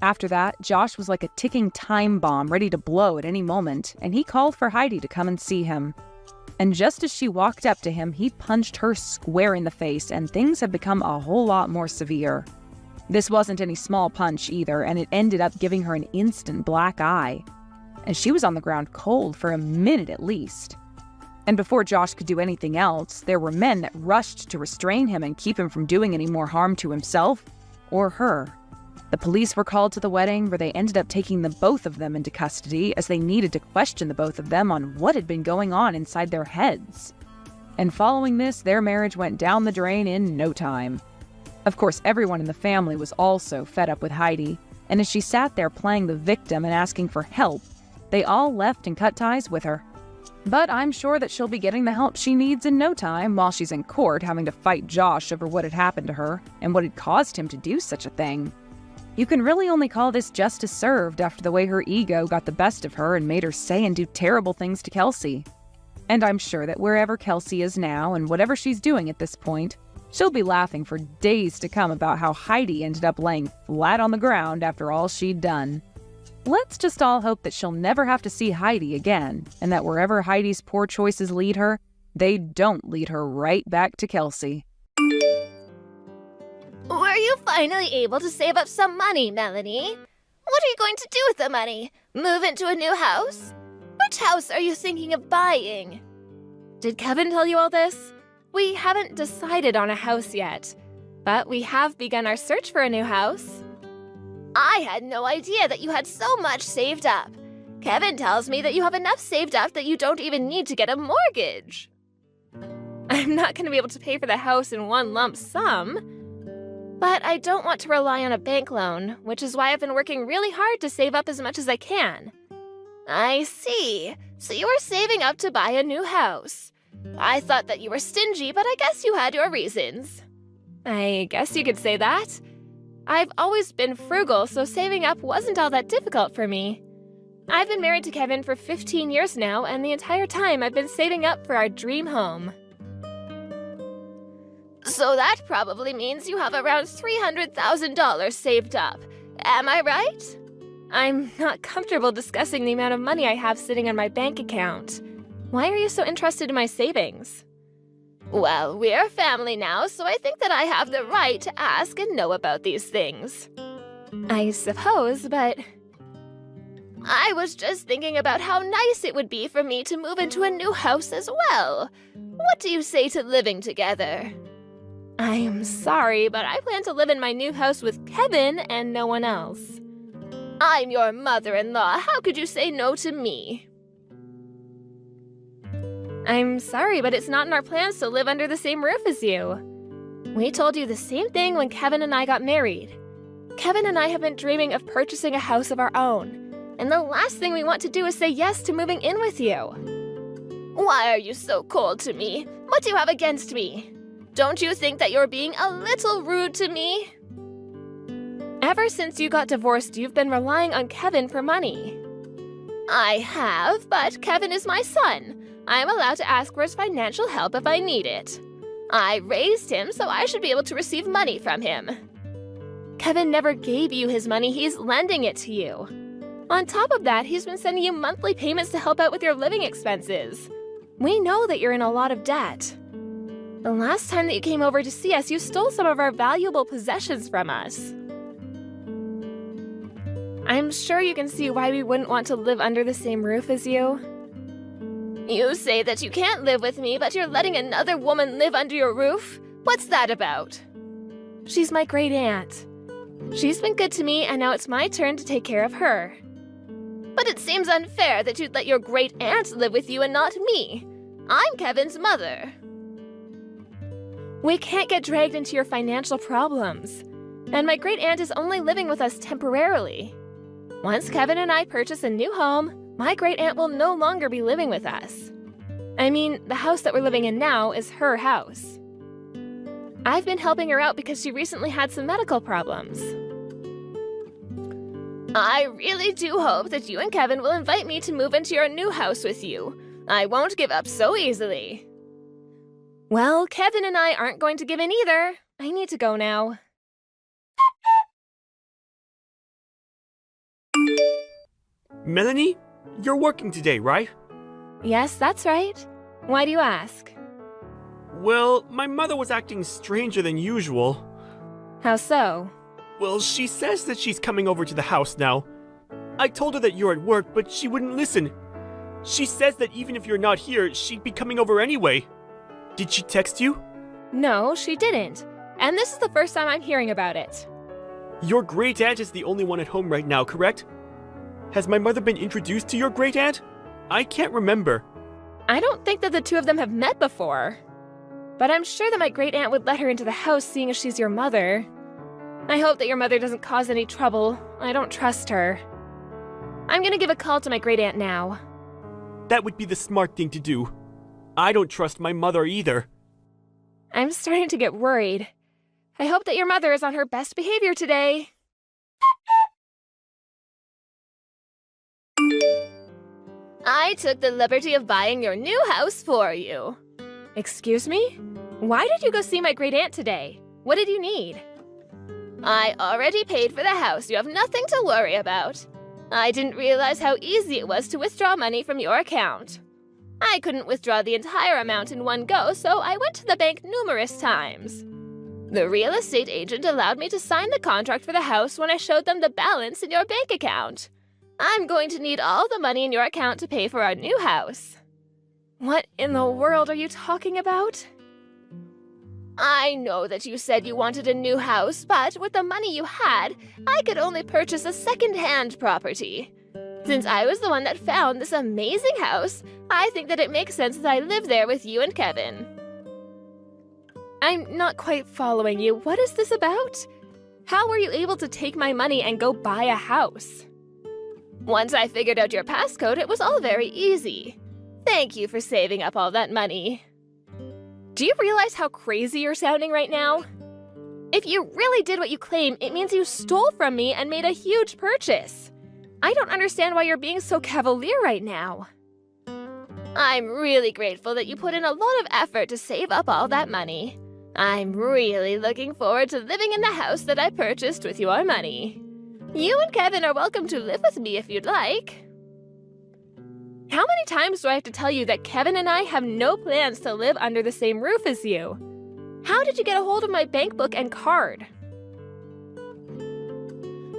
After that, Josh was like a ticking time bomb ready to blow at any moment, and he called for Heidi to come and see him. And just as she walked up to him, he punched her square in the face, and things have become a whole lot more severe. This wasn't any small punch either, and it ended up giving her an instant black eye. And she was on the ground cold for a minute at least. And before Josh could do anything else, there were men that rushed to restrain him and keep him from doing any more harm to himself or her. The police were called to the wedding, where they ended up taking the both of them into custody as they needed to question the both of them on what had been going on inside their heads. And following this, their marriage went down the drain in no time. Of course, everyone in the family was also fed up with Heidi, and as she sat there playing the victim and asking for help, they all left and cut ties with her. But I'm sure that she'll be getting the help she needs in no time while she's in court having to fight Josh over what had happened to her and what had caused him to do such a thing. You can really only call this justice served after the way her ego got the best of her and made her say and do terrible things to Kelsey. And I'm sure that wherever Kelsey is now and whatever she's doing at this point, she'll be laughing for days to come about how Heidi ended up laying flat on the ground after all she'd done. Let's just all hope that she'll never have to see Heidi again, and that wherever Heidi's poor choices lead her, they don't lead her right back to Kelsey. Were you finally able to save up some money, Melanie? What are you going to do with the money? Move into a new house? Which house are you thinking of buying? Did Kevin tell you all this? We haven't decided on a house yet, but we have begun our search for a new house. I had no idea that you had so much saved up. Kevin tells me that you have enough saved up that you don't even need to get a mortgage. I'm not going to be able to pay for the house in one lump sum. But I don't want to rely on a bank loan, which is why I've been working really hard to save up as much as I can. I see. So you are saving up to buy a new house. I thought that you were stingy, but I guess you had your reasons. I guess you could say that. I've always been frugal, so saving up wasn't all that difficult for me. I've been married to Kevin for 15 years now, and the entire time I've been saving up for our dream home. So that probably means you have around $300,000 saved up. Am I right? I'm not comfortable discussing the amount of money I have sitting on my bank account. Why are you so interested in my savings? Well, we're family now, so I think that I have the right to ask and know about these things. I suppose, but I was just thinking about how nice it would be for me to move into a new house as well. What do you say to living together? I'm sorry, but I plan to live in my new house with Kevin and no one else. I'm your mother-in-law. How could you say no to me? I'm sorry, but it's not in our plans to live under the same roof as you. We told you the same thing when Kevin and I got married. Kevin and I have been dreaming of purchasing a house of our own, and the last thing we want to do is say yes to moving in with you. Why are you so cold to me? What do you have against me? Don't you think that you're being a little rude to me? Ever since you got divorced, you've been relying on Kevin for money. I have, but Kevin is my son. I'm allowed to ask for his financial help if I need it. I raised him, so I should be able to receive money from him. Kevin never gave you his money, he's lending it to you. On top of that, he's been sending you monthly payments to help out with your living expenses. We know that you're in a lot of debt. The last time that you came over to see us, you stole some of our valuable possessions from us. I'm sure you can see why we wouldn't want to live under the same roof as you. You say that you can't live with me, but you're letting another woman live under your roof? What's that about? She's my great aunt. She's been good to me, and now it's my turn to take care of her. But it seems unfair that you'd let your great aunt live with you and not me. I'm Kevin's mother. We can't get dragged into your financial problems. And my great aunt is only living with us temporarily. Once Kevin and I purchase a new home, my great aunt will no longer be living with us. I mean, the house that we're living in now is her house. I've been helping her out because she recently had some medical problems. I really do hope that you and Kevin will invite me to move into your new house with you. I won't give up so easily. Well, Kevin and I aren't going to give in either. I need to go now. Melanie, you're working today, right? Yes, that's right. Why do you ask? Well, my mother was acting stranger than usual. How so? Well, she says that she's coming over to the house now. I told her that you're at work, but she wouldn't listen. She says that even if you're not here, she'd be coming over anyway. Did she text you? No, she didn't. And this is the first time I'm hearing about it. Your great aunt is the only one at home right now, correct? Has my mother been introduced to your great aunt? I can't remember. I don't think that the two of them have met before. But I'm sure that my great aunt would let her into the house seeing as she's your mother. I hope that your mother doesn't cause any trouble. I don't trust her. I'm gonna give a call to my great aunt now. That would be the smart thing to do. I don't trust my mother either. I'm starting to get worried. I hope that your mother is on her best behavior today. I took the liberty of buying your new house for you. Excuse me? Why did you go see my great aunt today? What did you need? I already paid for the house. You have nothing to worry about. I didn't realize how easy it was to withdraw money from your account. I couldn't withdraw the entire amount in one go, so I went to the bank numerous times. The real estate agent allowed me to sign the contract for the house when I showed them the balance in your bank account. I'm going to need all the money in your account to pay for our new house. What in the world are you talking about? I know that you said you wanted a new house, but with the money you had, I could only purchase a second-hand property. Since I was the one that found this amazing house, I think that it makes sense that I live there with you and Kevin. I'm not quite following you. What is this about? How were you able to take my money and go buy a house? Once I figured out your passcode, it was all very easy. Thank you for saving up all that money. Do you realize how crazy you're sounding right now? If you really did what you claim, it means you stole from me and made a huge purchase. I don't understand why you're being so cavalier right now. I'm really grateful that you put in a lot of effort to save up all that money. I'm really looking forward to living in the house that I purchased with your money. You and Kevin are welcome to live with me if you'd like. How many times do I have to tell you that Kevin and I have no plans to live under the same roof as you? How did you get a hold of my bank book and card?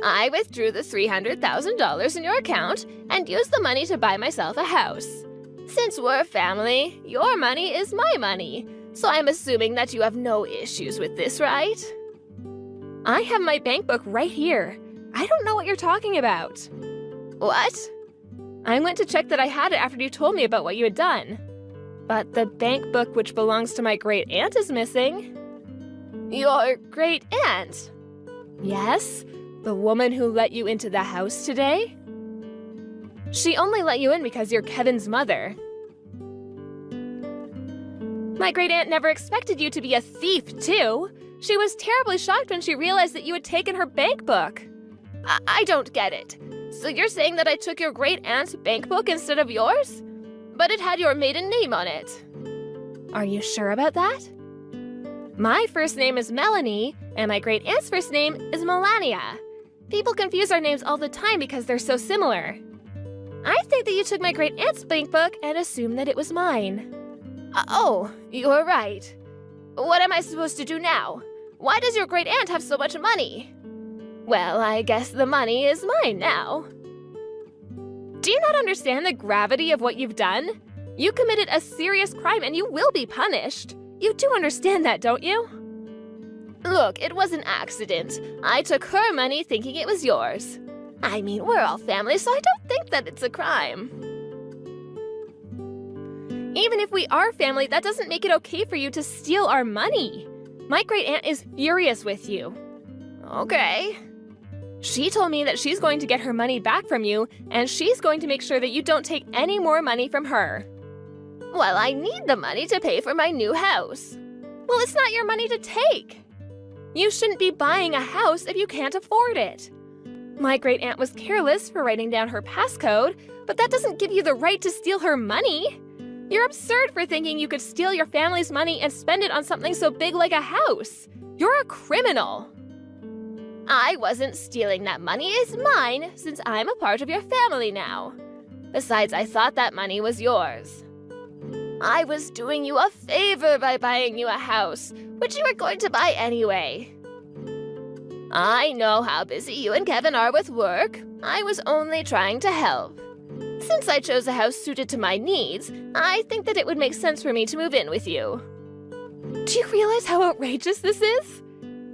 I withdrew the $300,000 in your account and used the money to buy myself a house. Since we're family, your money is my money, so I'm assuming that you have no issues with this, right? I have my bank book right here. I don't know what you're talking about. What? I went to check that I had it after you told me about what you had done. But the bank book which belongs to my great aunt is missing. Your great aunt? Yes, the woman who let you into the house today? She only let you in because you're Kevin's mother. My great aunt never expected you to be a thief, too. She was terribly shocked when she realized that you had taken her bank book. I don't get it. So you're saying that I took your great aunt's bank book instead of yours? But it had your maiden name on it. Are you sure about that? My first name is Melanie, and my great aunt's first name is Melania. People confuse our names all the time because they're so similar. I think that you took my great aunt's bank book and assumed that it was mine. Oh, you're right. What am I supposed to do now? Why does your great aunt have so much money? Well, I guess the money is mine now. Do you not understand the gravity of what you've done? You committed a serious crime and you will be punished. You do understand that, don't you? Look, it was an accident. I took her money thinking it was yours. I mean, we're all family, so I don't think that it's a crime. Even if we are family, that doesn't make it okay for you to steal our money. My great aunt is furious with you. Okay. She told me that she's going to get her money back from you, and she's going to make sure that you don't take any more money from her. Well, I need the money to pay for my new house. Well, it's not your money to take. You shouldn't be buying a house if you can't afford it. My great aunt was careless for writing down her passcode, but that doesn't give you the right to steal her money. You're absurd for thinking you could steal your family's money and spend it on something so big like a house. You're a criminal. I wasn't stealing that money. It's mine since I'm a part of your family now. Besides, I thought that money was yours. I was doing you a favor by buying you a house, which you were going to buy anyway. I know how busy you and Kevin are with work. I was only trying to help. Since I chose a house suited to my needs, I think that it would make sense for me to move in with you. Do you realize how outrageous this is?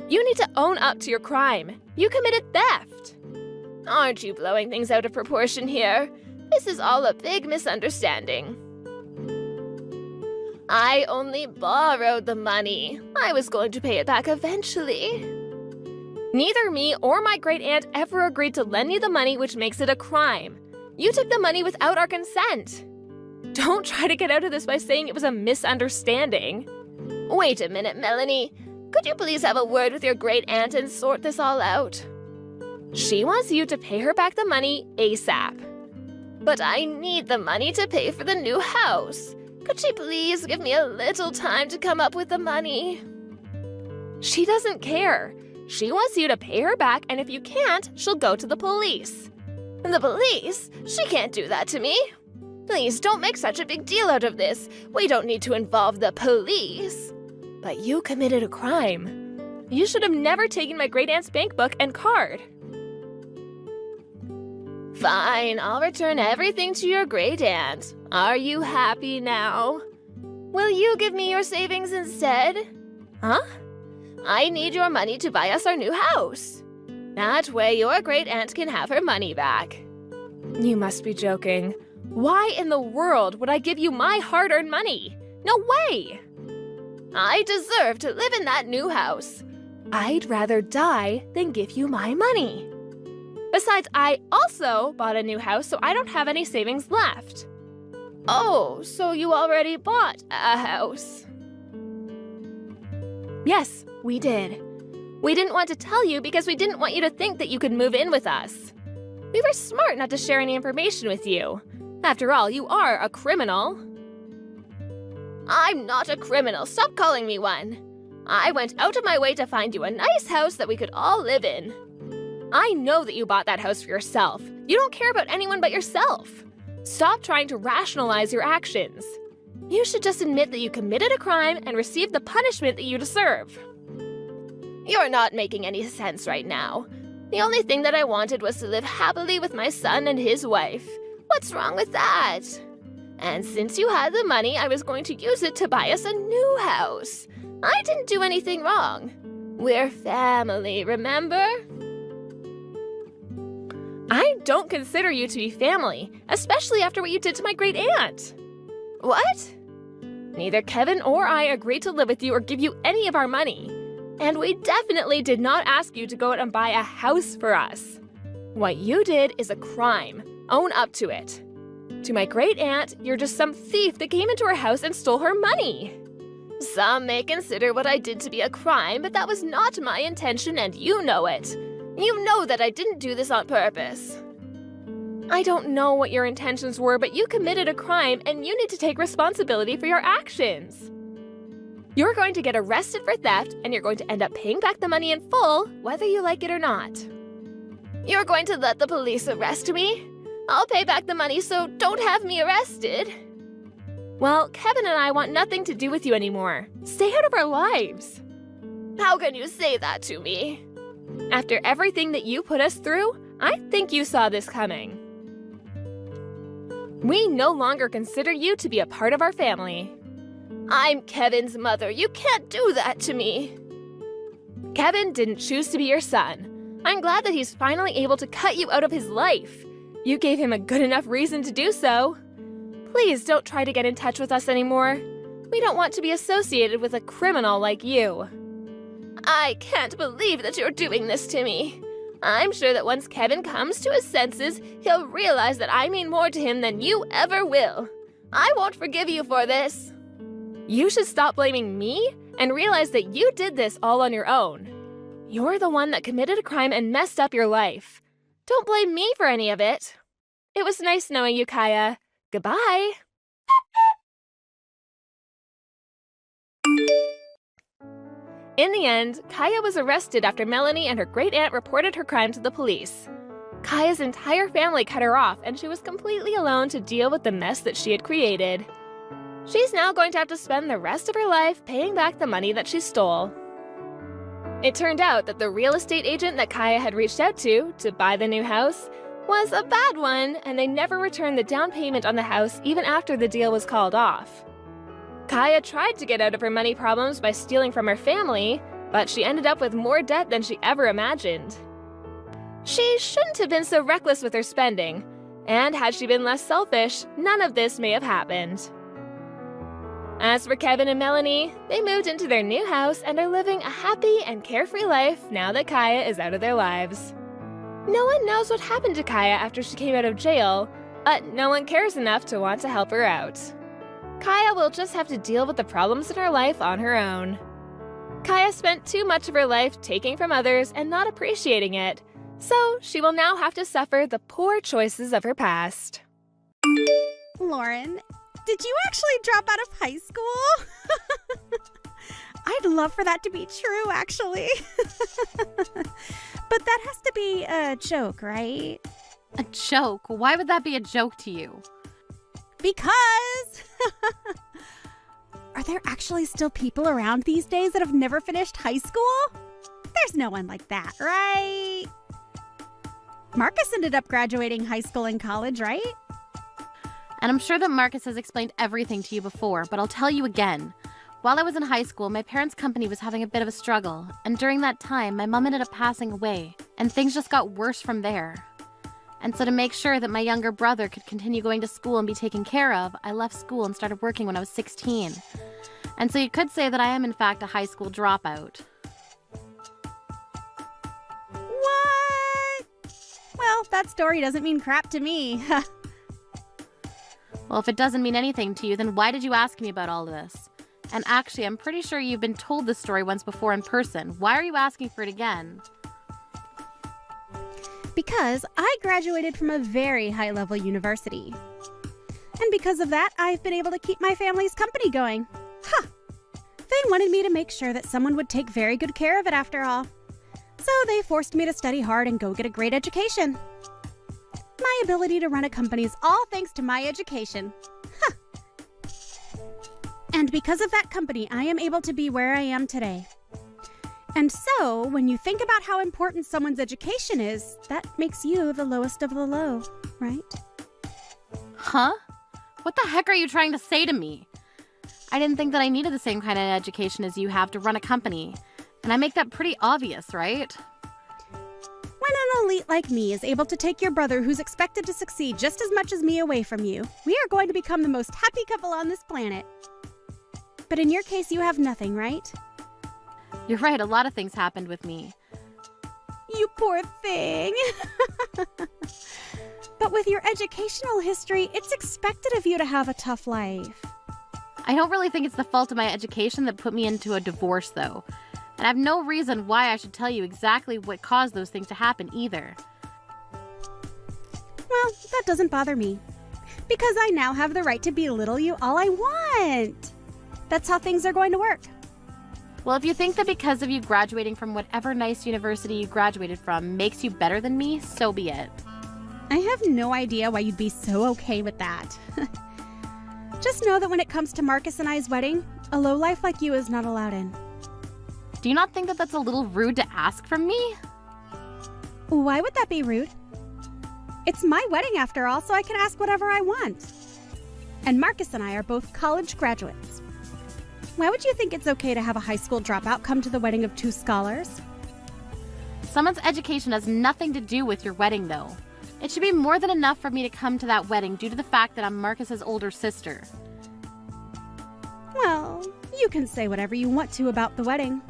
You need to own up to your crime. You committed theft. Aren't you blowing things out of proportion here? This is all a big misunderstanding. I only borrowed the money. I was going to pay it back eventually. Neither me or my great aunt ever agreed to lend you the money, which makes it a crime. You took the money without our consent. Don't try to get out of this by saying it was a misunderstanding. Wait a minute, Melanie. Could you please have a word with your great aunt and sort this all out? She wants you to pay her back the money ASAP. But I need the money to pay for the new house. Could she please give me a little time to come up with the money? She doesn't care. She wants you to pay her back, and if you can't, she'll go to the police. The police? She can't do that to me. Please don't make such a big deal out of this. We don't need to involve the police. But you committed a crime. You should have never taken my great aunt's bank book and card. Fine, I'll return everything to your great aunt. Are you happy now? Will you give me your savings instead? Huh? I need your money to buy us our new house. That way your great aunt can have her money back. You must be joking. Why in the world would I give you my hard-earned money? No way! I deserve to live in that new house. I'd rather die than give you my money. Besides, I also bought a new house, so I don't have any savings left. Oh, so you already bought a house? Yes, we did. We didn't want to tell you because we didn't want you to think that you could move in with us. We were smart not to share any information with you. After all, you are a criminal. I'm not a criminal. Stop calling me one. I went out of my way to find you a nice house that we could all live in. I know that you bought that house for yourself. You don't care about anyone but yourself. Stop trying to rationalize your actions. You should just admit that you committed a crime and received the punishment that you deserve. You're not making any sense right now. The only thing that I wanted was to live happily with my son and his wife. What's wrong with that? And since you had the money, I was going to use it to buy us a new house. I didn't do anything wrong. We're family, remember? I don't consider you to be family, especially after what you did to my great aunt. What? Neither Kevin or I agreed to live with you or give you any of our money. And we definitely did not ask you to go out and buy a house for us. What you did is a crime. Own up to it. To my great aunt, you're just some thief that came into her house and stole her money. Some may consider what I did to be a crime, but that was not my intention and you know it. You know that I didn't do this on purpose. I don't know what your intentions were, but you committed a crime and you need to take responsibility for your actions. You're going to get arrested for theft and you're going to end up paying back the money in full, whether you like it or not. You're going to let the police arrest me? I'll pay back the money, so don't have me arrested. Well, Kevin and I want nothing to do with you anymore. Stay out of our lives. How can you say that to me? After everything that you put us through, I think you saw this coming. We no longer consider you to be a part of our family. I'm Kevin's mother. You can't do that to me. Kevin didn't choose to be your son. I'm glad that he's finally able to cut you out of his life. You gave him a good enough reason to do so. Please don't try to get in touch with us anymore. We don't want to be associated with a criminal like you. I can't believe that you're doing this to me. I'm sure that once Kevin comes to his senses, he'll realize that I mean more to him than you ever will. I won't forgive you for this. You should stop blaming me and realize that you did this all on your own. You're the one that committed a crime and messed up your life. Don't blame me for any of it. It was nice knowing you, Kaya. Goodbye. In the end, Kaya was arrested after Melanie and her great aunt reported her crime to the police. Kaya's entire family cut her off, and she was completely alone to deal with the mess that she had created. She's now going to have to spend the rest of her life paying back the money that she stole. It turned out that the real estate agent that Kaya had reached out to buy the new house was a bad one, and they never returned the down payment on the house even after the deal was called off. Kaya tried to get out of her money problems by stealing from her family, but she ended up with more debt than she ever imagined. She shouldn't have been so reckless with her spending, and had she been less selfish, none of this may have happened. As for Kevin and Melanie, they moved into their new house and are living a happy and carefree life now that Kaya is out of their lives. No one knows what happened to Kaya after she came out of jail, but no one cares enough to want to help her out. Kaya will just have to deal with the problems in her life on her own. Kaya spent too much of her life taking from others and not appreciating it, so she will now have to suffer the poor choices of her past. Lauren, did you actually drop out of high school? I'd love for that to be true, actually. But that has to be a joke, right? A joke? Why would that be a joke to you? Because... Are there actually still people around these days that have never finished high school? There's no one like that, right? Marcus ended up graduating high school and college, right? And I'm sure that Marcus has explained everything to you before, but I'll tell you again. While I was in high school, my parents' company was having a bit of a struggle, and during that time, my mom ended up passing away, and things just got worse from there. And so to make sure that my younger brother could continue going to school and be taken care of, I left school and started working when I was 16. And so you could say that I am in fact a high school dropout. What? Well, that story doesn't mean crap to me. Well, if it doesn't mean anything to you, then why did you ask me about all of this? And actually, I'm pretty sure you've been told this story once before in person. Why are you asking for it again? Because I graduated from a very high-level university. And because of that, I've been able to keep my family's company going. Huh. They wanted me to make sure that someone would take very good care of it after all. So they forced me to study hard and go get a great education. My ability to run a company is all thanks to my education. Huh. And because of that company, I am able to be where I am today. And so, when you think about how important someone's education is, that makes you the lowest of the low, right? Huh? What the heck are you trying to say to me? I didn't think that I needed the same kind of education as you have to run a company. And I make that pretty obvious, right? When an elite like me is able to take your brother who's expected to succeed just as much as me away from you, we are going to become the most happy couple on this planet. But in your case, you have nothing, right? You're right, a lot of things happened with me. You poor thing. But with your educational history, it's expected of you to have a tough life. I don't really think it's the fault of my education that put me into a divorce, though. And I have no reason why I should tell you exactly what caused those things to happen either. Well, that doesn't bother me. Because I now have the right to belittle you all I want. That's how things are going to work. Well, if you think that because of you graduating from whatever nice university you graduated from makes you better than me, so be it. I have no idea why you'd be so okay with that. Just know that when it comes to Marcus and I's wedding, a lowlife like you is not allowed in. Do you not think that that's a little rude to ask from me? Why would that be rude? It's my wedding after all, so I can ask whatever I want. And Marcus and I are both college graduates. Why would you think it's okay to have a high school dropout come to the wedding of two scholars? Someone's education has nothing to do with your wedding, though. It should be more than enough for me to come to that wedding due to the fact that I'm Marcus's older sister. Well, you can say whatever you want to about the wedding,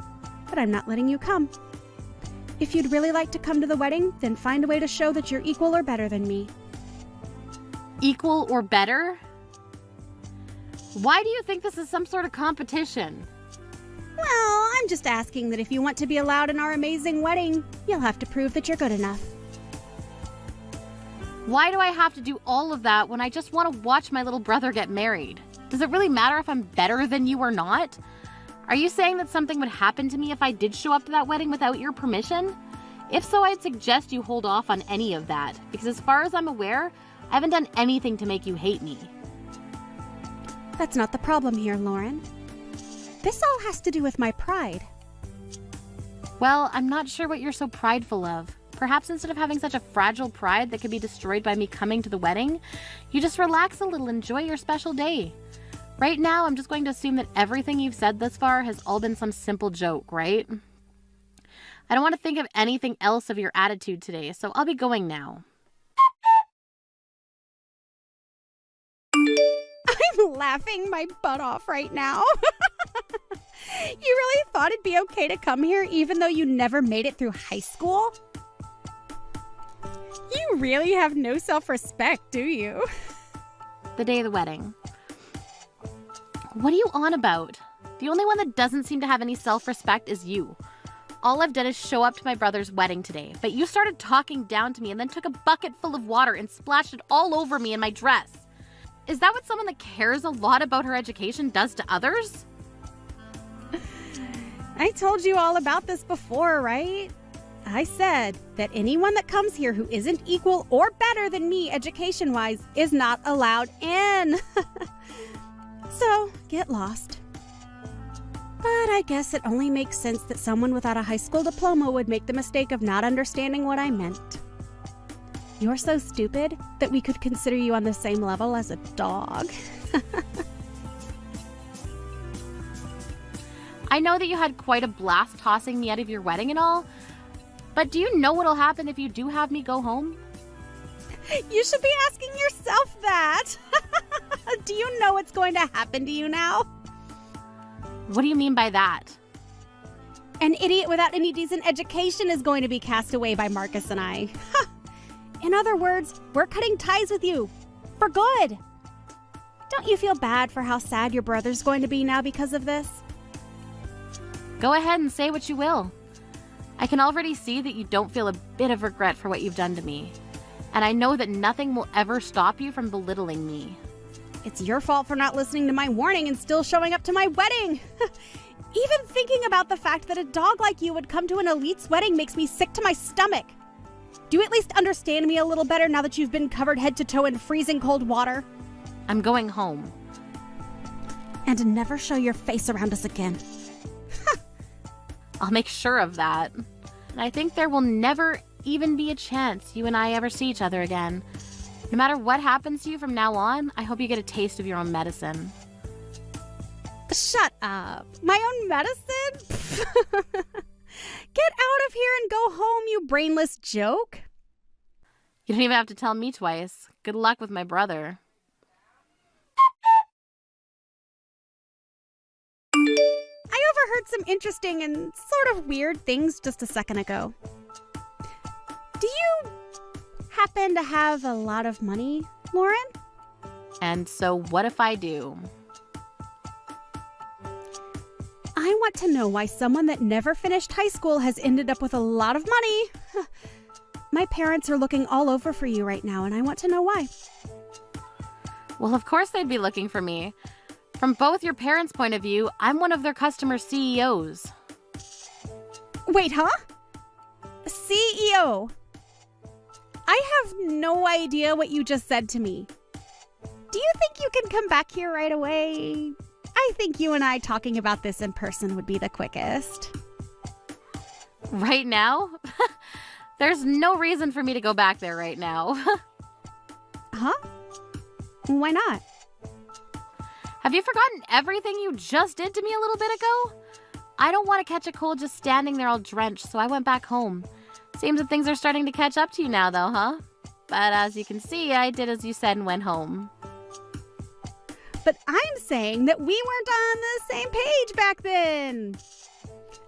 but I'm not letting you come. If you'd really like to come to the wedding, then find a way to show that you're equal or better than me. Equal or better? Why do you think this is some sort of competition? Well, I'm just asking that if you want to be allowed in our amazing wedding, you'll have to prove that you're good enough. Why do I have to do all of that when I just want to watch my little brother get married? Does it really matter if I'm better than you or not? Are you saying that something would happen to me if I did show up to that wedding without your permission? If so, I'd suggest you hold off on any of that, because as far as I'm aware, I haven't done anything to make you hate me. That's not the problem here, Lauren. This all has to do with my pride. Well, I'm not sure what you're so prideful of. Perhaps instead of having such a fragile pride that could be destroyed by me coming to the wedding, you just relax a little and enjoy your special day. Right now, I'm just going to assume that everything you've said thus far has all been some simple joke, right? I don't want to think of anything else of your attitude today, so I'll be going now. I'm laughing my butt off right now. You really thought it'd be okay to come here even though you never made it through high school? You really have no self-respect, do you? The day of the wedding. What are you on about? The only one that doesn't seem to have any self-respect is you. All I've done is show up to my brother's wedding today, but you started talking down to me and then took a bucket full of water and splashed it all over me and my dress. Is that what someone that cares a lot about her education does to others? I told you all about this before, right? I said that anyone that comes here who isn't equal or better than me education-wise is not allowed in. So, get lost. But I guess it only makes sense that someone without a high school diploma would make the mistake of not understanding what I meant. You're so stupid that we could consider you on the same level as a dog. I know that you had quite a blast tossing me out of your wedding and all, but do you know what'll happen if you do have me go home? You should be asking yourself that. Do you know what's going to happen to you now? What do you mean by that? An idiot without any decent education is going to be cast away by Marcus and I. In other words, we're cutting ties with you. For good. Don't you feel bad for how sad your brother's going to be now because of this? Go ahead and say what you will. I can already see that you don't feel a bit of regret for what you've done to me. And I know that nothing will ever stop you from belittling me. It's your fault for not listening to my warning and still showing up to my wedding. Even thinking about the fact that a dog like you would come to an elite's wedding makes me sick to my stomach. Do you at least understand me a little better now that you've been covered head to toe in freezing cold water? I'm going home. And never show your face around us again. I'll make sure of that. And I think there will never even be a chance you and I ever see each other again. No matter what happens to you from now on, I hope you get a taste of your own medicine. Shut up. My own medicine? Get out of here and go home, you brainless joke. You don't even have to tell me twice. Good luck with my brother. I overheard some interesting and sort of weird things just a second ago. Do you happen to have a lot of money, Lauren? And so what if I do? I want to know why someone that never finished high school has ended up with a lot of money. My parents are looking all over for you right now, and I want to know why. Well, of course they'd be looking for me. From both your parents' point of view, I'm one of their customer CEOs. Wait, huh? CEO? I have no idea what you just said to me. Do you think you can come back here right away? I think you and I talking about this in person would be the quickest. Right now? There's no reason for me to go back there right now. Huh? Why not? Have you forgotten everything you just did to me a little bit ago? I don't want to catch a cold just standing there all drenched, so I went back home. Seems that things are starting to catch up to you now, though, huh? But as you can see, I did as you said and went home. But I'm saying that we weren't on the same page back then.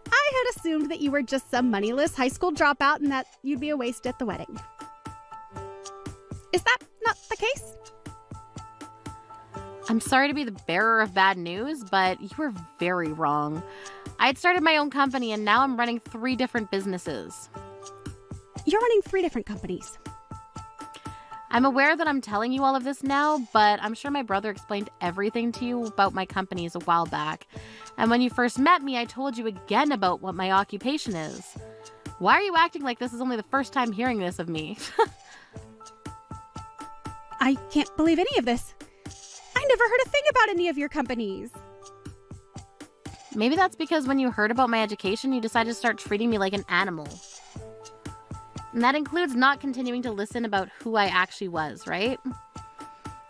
I had assumed that you were just some moneyless high school dropout and that you'd be a waste at the wedding. Is that not the case? I'm sorry to be the bearer of bad news, but you were very wrong. I had started my own company and now I'm running 3 different businesses. You're running 3 different companies. I'm aware that I'm telling you all of this now, but I'm sure my brother explained everything to you about my companies a while back. And when you first met me, I told you again about what my occupation is. Why are you acting like this is only the first time hearing this of me? I can't believe any of this. I never heard a thing about any of your companies. Maybe that's because when you heard about my education, you decided to start treating me like an animal. And that includes not continuing to listen about who I actually was, right?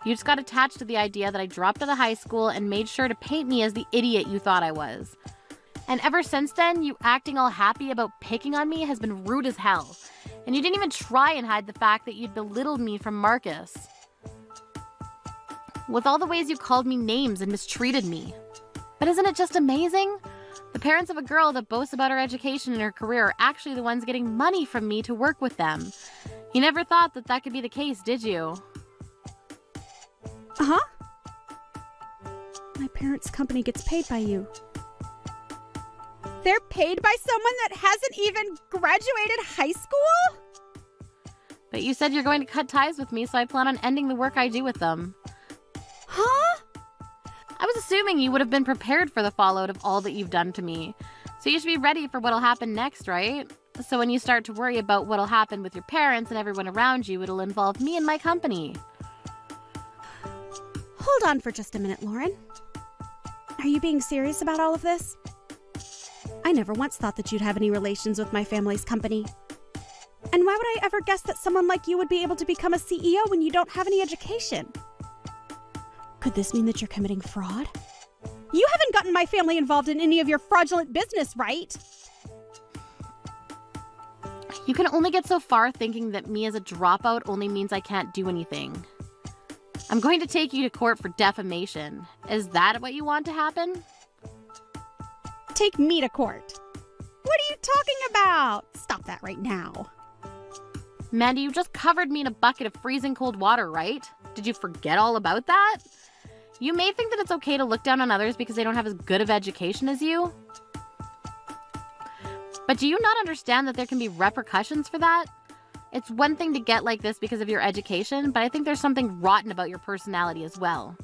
You just got attached to the idea that I dropped out of high school and made sure to paint me as the idiot you thought I was. And ever since then, you acting all happy about picking on me has been rude as hell. And you didn't even try and hide the fact that you'd belittled me from Marcus. With all the ways you called me names and mistreated me. But isn't it just amazing? The parents of a girl that boasts about her education and her career are actually the ones getting money from me to work with them. You never thought that that could be the case, did you? Uh-huh. My parents' company gets paid by you. They're paid by someone that hasn't even graduated high school? But you said you're going to cut ties with me, so I plan on ending the work I do with them. Huh? I was assuming you would have been prepared for the fallout of all that you've done to me. So you should be ready for what'll happen next, right? So when you start to worry about what'll happen with your parents and everyone around you, it'll involve me and my company. Hold on for just a minute, Lauren. Are you being serious about all of this? I never once thought that you'd have any relations with my family's company. And why would I ever guess that someone like you would be able to become a CEO when you don't have any education? Could this mean that you're committing fraud? You haven't gotten my family involved in any of your fraudulent business, right? You can only get so far thinking that me as a dropout only means I can't do anything. I'm going to take you to court for defamation. Is that what you want to happen? Take me to court. What are you talking about? Stop that right now. Mandy, you just covered me in a bucket of freezing cold water, right? Did you forget all about that? You may think that it's okay to look down on others because they don't have as good of education as you. But do you not understand that there can be repercussions for that? It's one thing to get like this because of your education, but I think there's something rotten about your personality as well.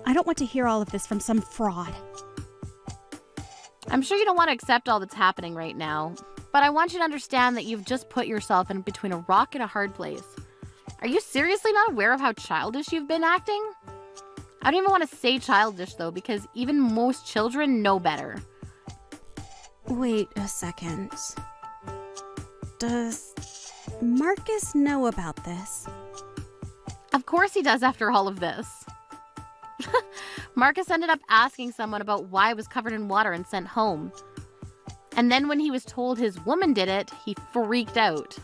I don't want to hear all of this from some fraud. I'm sure you don't want to accept all that's happening right now, but I want you to understand that you've just put yourself in between a rock and a hard place. Are you seriously not aware of how childish you've been acting? I don't even want to say childish though, because even most children know better. Wait a second. Does Marcus know about this? Of course he does after all of this. Marcus ended up asking someone about why I was covered in water and sent home. And then when he was told his woman did it, he freaked out.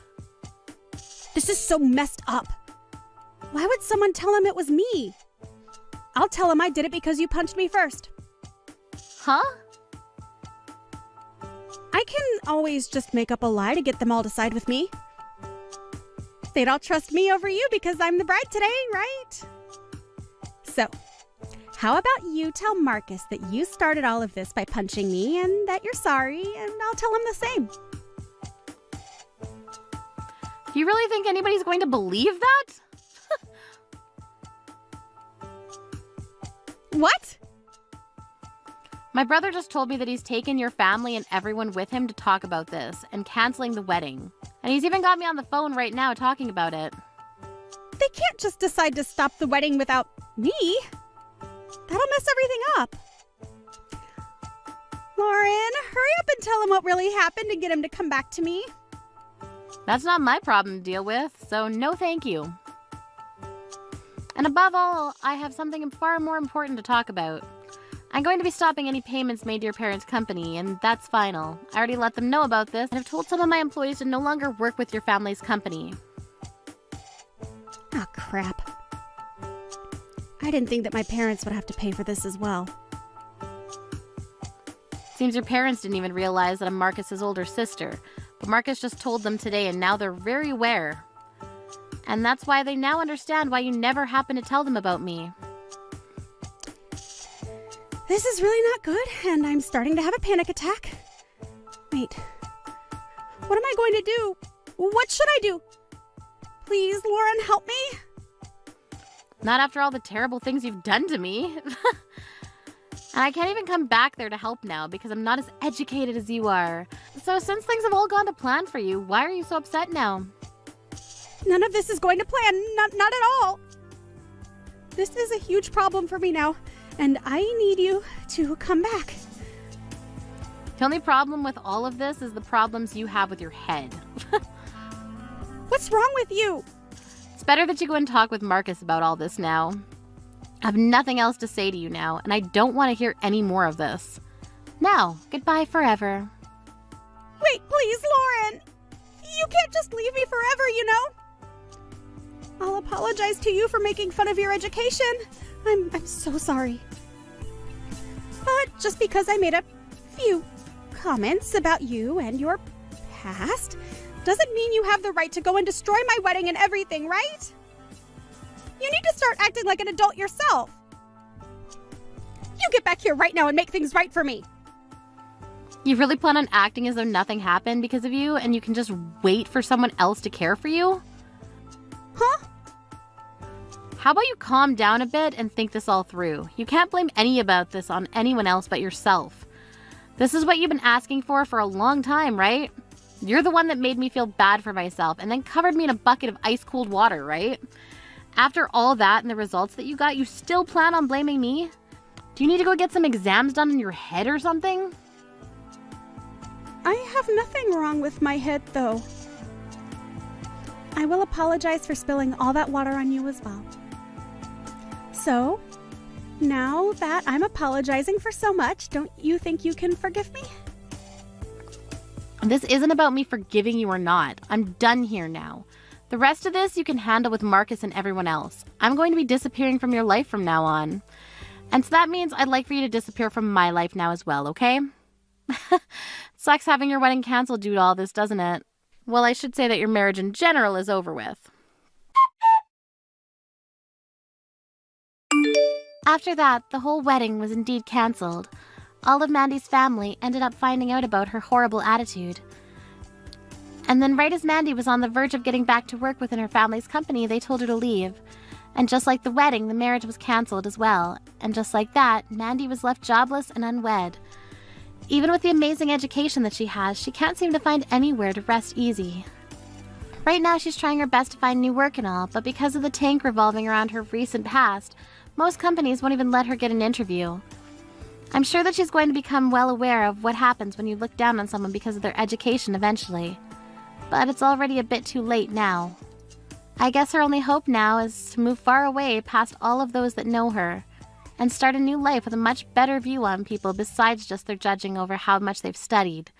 This is so messed up. Why would someone tell him it was me? I'll tell him I did it because you punched me first. Huh? I can always just make up a lie to get them all to side with me. They'd all trust me over you because I'm the bride today, right? So, how about you tell Marcus that you started all of this by punching me and that you're sorry, and I'll tell him the same. Do you really think anybody's going to believe that? What? My brother just told me that he's taken your family and everyone with him to talk about this and canceling the wedding. And he's even got me on the phone right now talking about it. They can't just decide to stop the wedding without me. That'll mess everything up. Lauren, hurry up and tell him what really happened and get him to come back to me. That's not my problem to deal with, so no thank you. And above all, I have something far more important to talk about. I'm going to be stopping any payments made to your parents' company, and that's final. I already let them know about this, and I've told some of my employees to no longer work with your family's company. Ah, crap. I didn't think that my parents would have to pay for this as well. Seems your parents didn't even realize that I'm Marcus's older sister, but Marcus just told them today, and now they're very aware. And that's why they now understand why you never happened to tell them about me. This is really not good, and I'm starting to have a panic attack. Wait. What am I going to do? What should I do? Please, Lauren, help me. Not after all the terrible things you've done to me. And I can't even come back there to help now because I'm not as educated as you are. So since things have all gone to plan for you, why are you so upset now? None of this is going to plan. Not at all. This is a huge problem for me now, and I need you to come back. The only problem with all of this is the problems you have with your head. What's wrong with you? It's better that you go and talk with Marcus about all this now. I have nothing else to say to you now, and I don't want to hear any more of this. Now, goodbye forever. Wait, please, Lauren. You can't just leave me forever, you know? I'll apologize to you for making fun of your education. I'm so sorry. But just because I made a few comments about you and your past doesn't mean you have the right to go and destroy my wedding and everything, right? You need to start acting like an adult yourself. You get back here right now and make things right for me. You really plan on acting as though nothing happened because of you and you can just wait for someone else to care for you? Huh? How about you calm down a bit and think this all through? You can't blame any about this on anyone else but yourself. This is what you've been asking for a long time, right? You're the one that made me feel bad for myself and then covered me in a bucket of ice-cold water, right? After all that and the results that you got, you still plan on blaming me? Do you need to go get some exams done in your head or something? I have nothing wrong with my head, though. I will apologize for spilling all that water on you as well. So, now that I'm apologizing for so much, don't you think you can forgive me? This isn't about me forgiving you or not. I'm done here now. The rest of this you can handle with Marcus and everyone else. I'm going to be disappearing from your life from now on. And so that means I'd like for you to disappear from my life now as well, okay? Sucks having your wedding canceled due to all this, doesn't it? Well, I should say that your marriage in general is over with. After that, the whole wedding was indeed canceled. all of Mandy's family ended up finding out about her horrible attitude. And then right as Mandy was on the verge of getting back to work within her family's company, they told her to leave. And just like the wedding, the marriage was cancelled as well. And just like that, Mandy was left jobless and unwed. Even with the amazing education that she has, she can't seem to find anywhere to rest easy. Right now, she's trying her best to find new work and all, but because of the tank revolving around her recent past, most companies won't even let her get an interview. I'm sure that she's going to become well aware of what happens when you look down on someone because of their education eventually. But it's already a bit too late now. I guess her only hope now is to move far away past all of those that know her, and start a new life with a much better view on people besides just their judging over how much they've studied.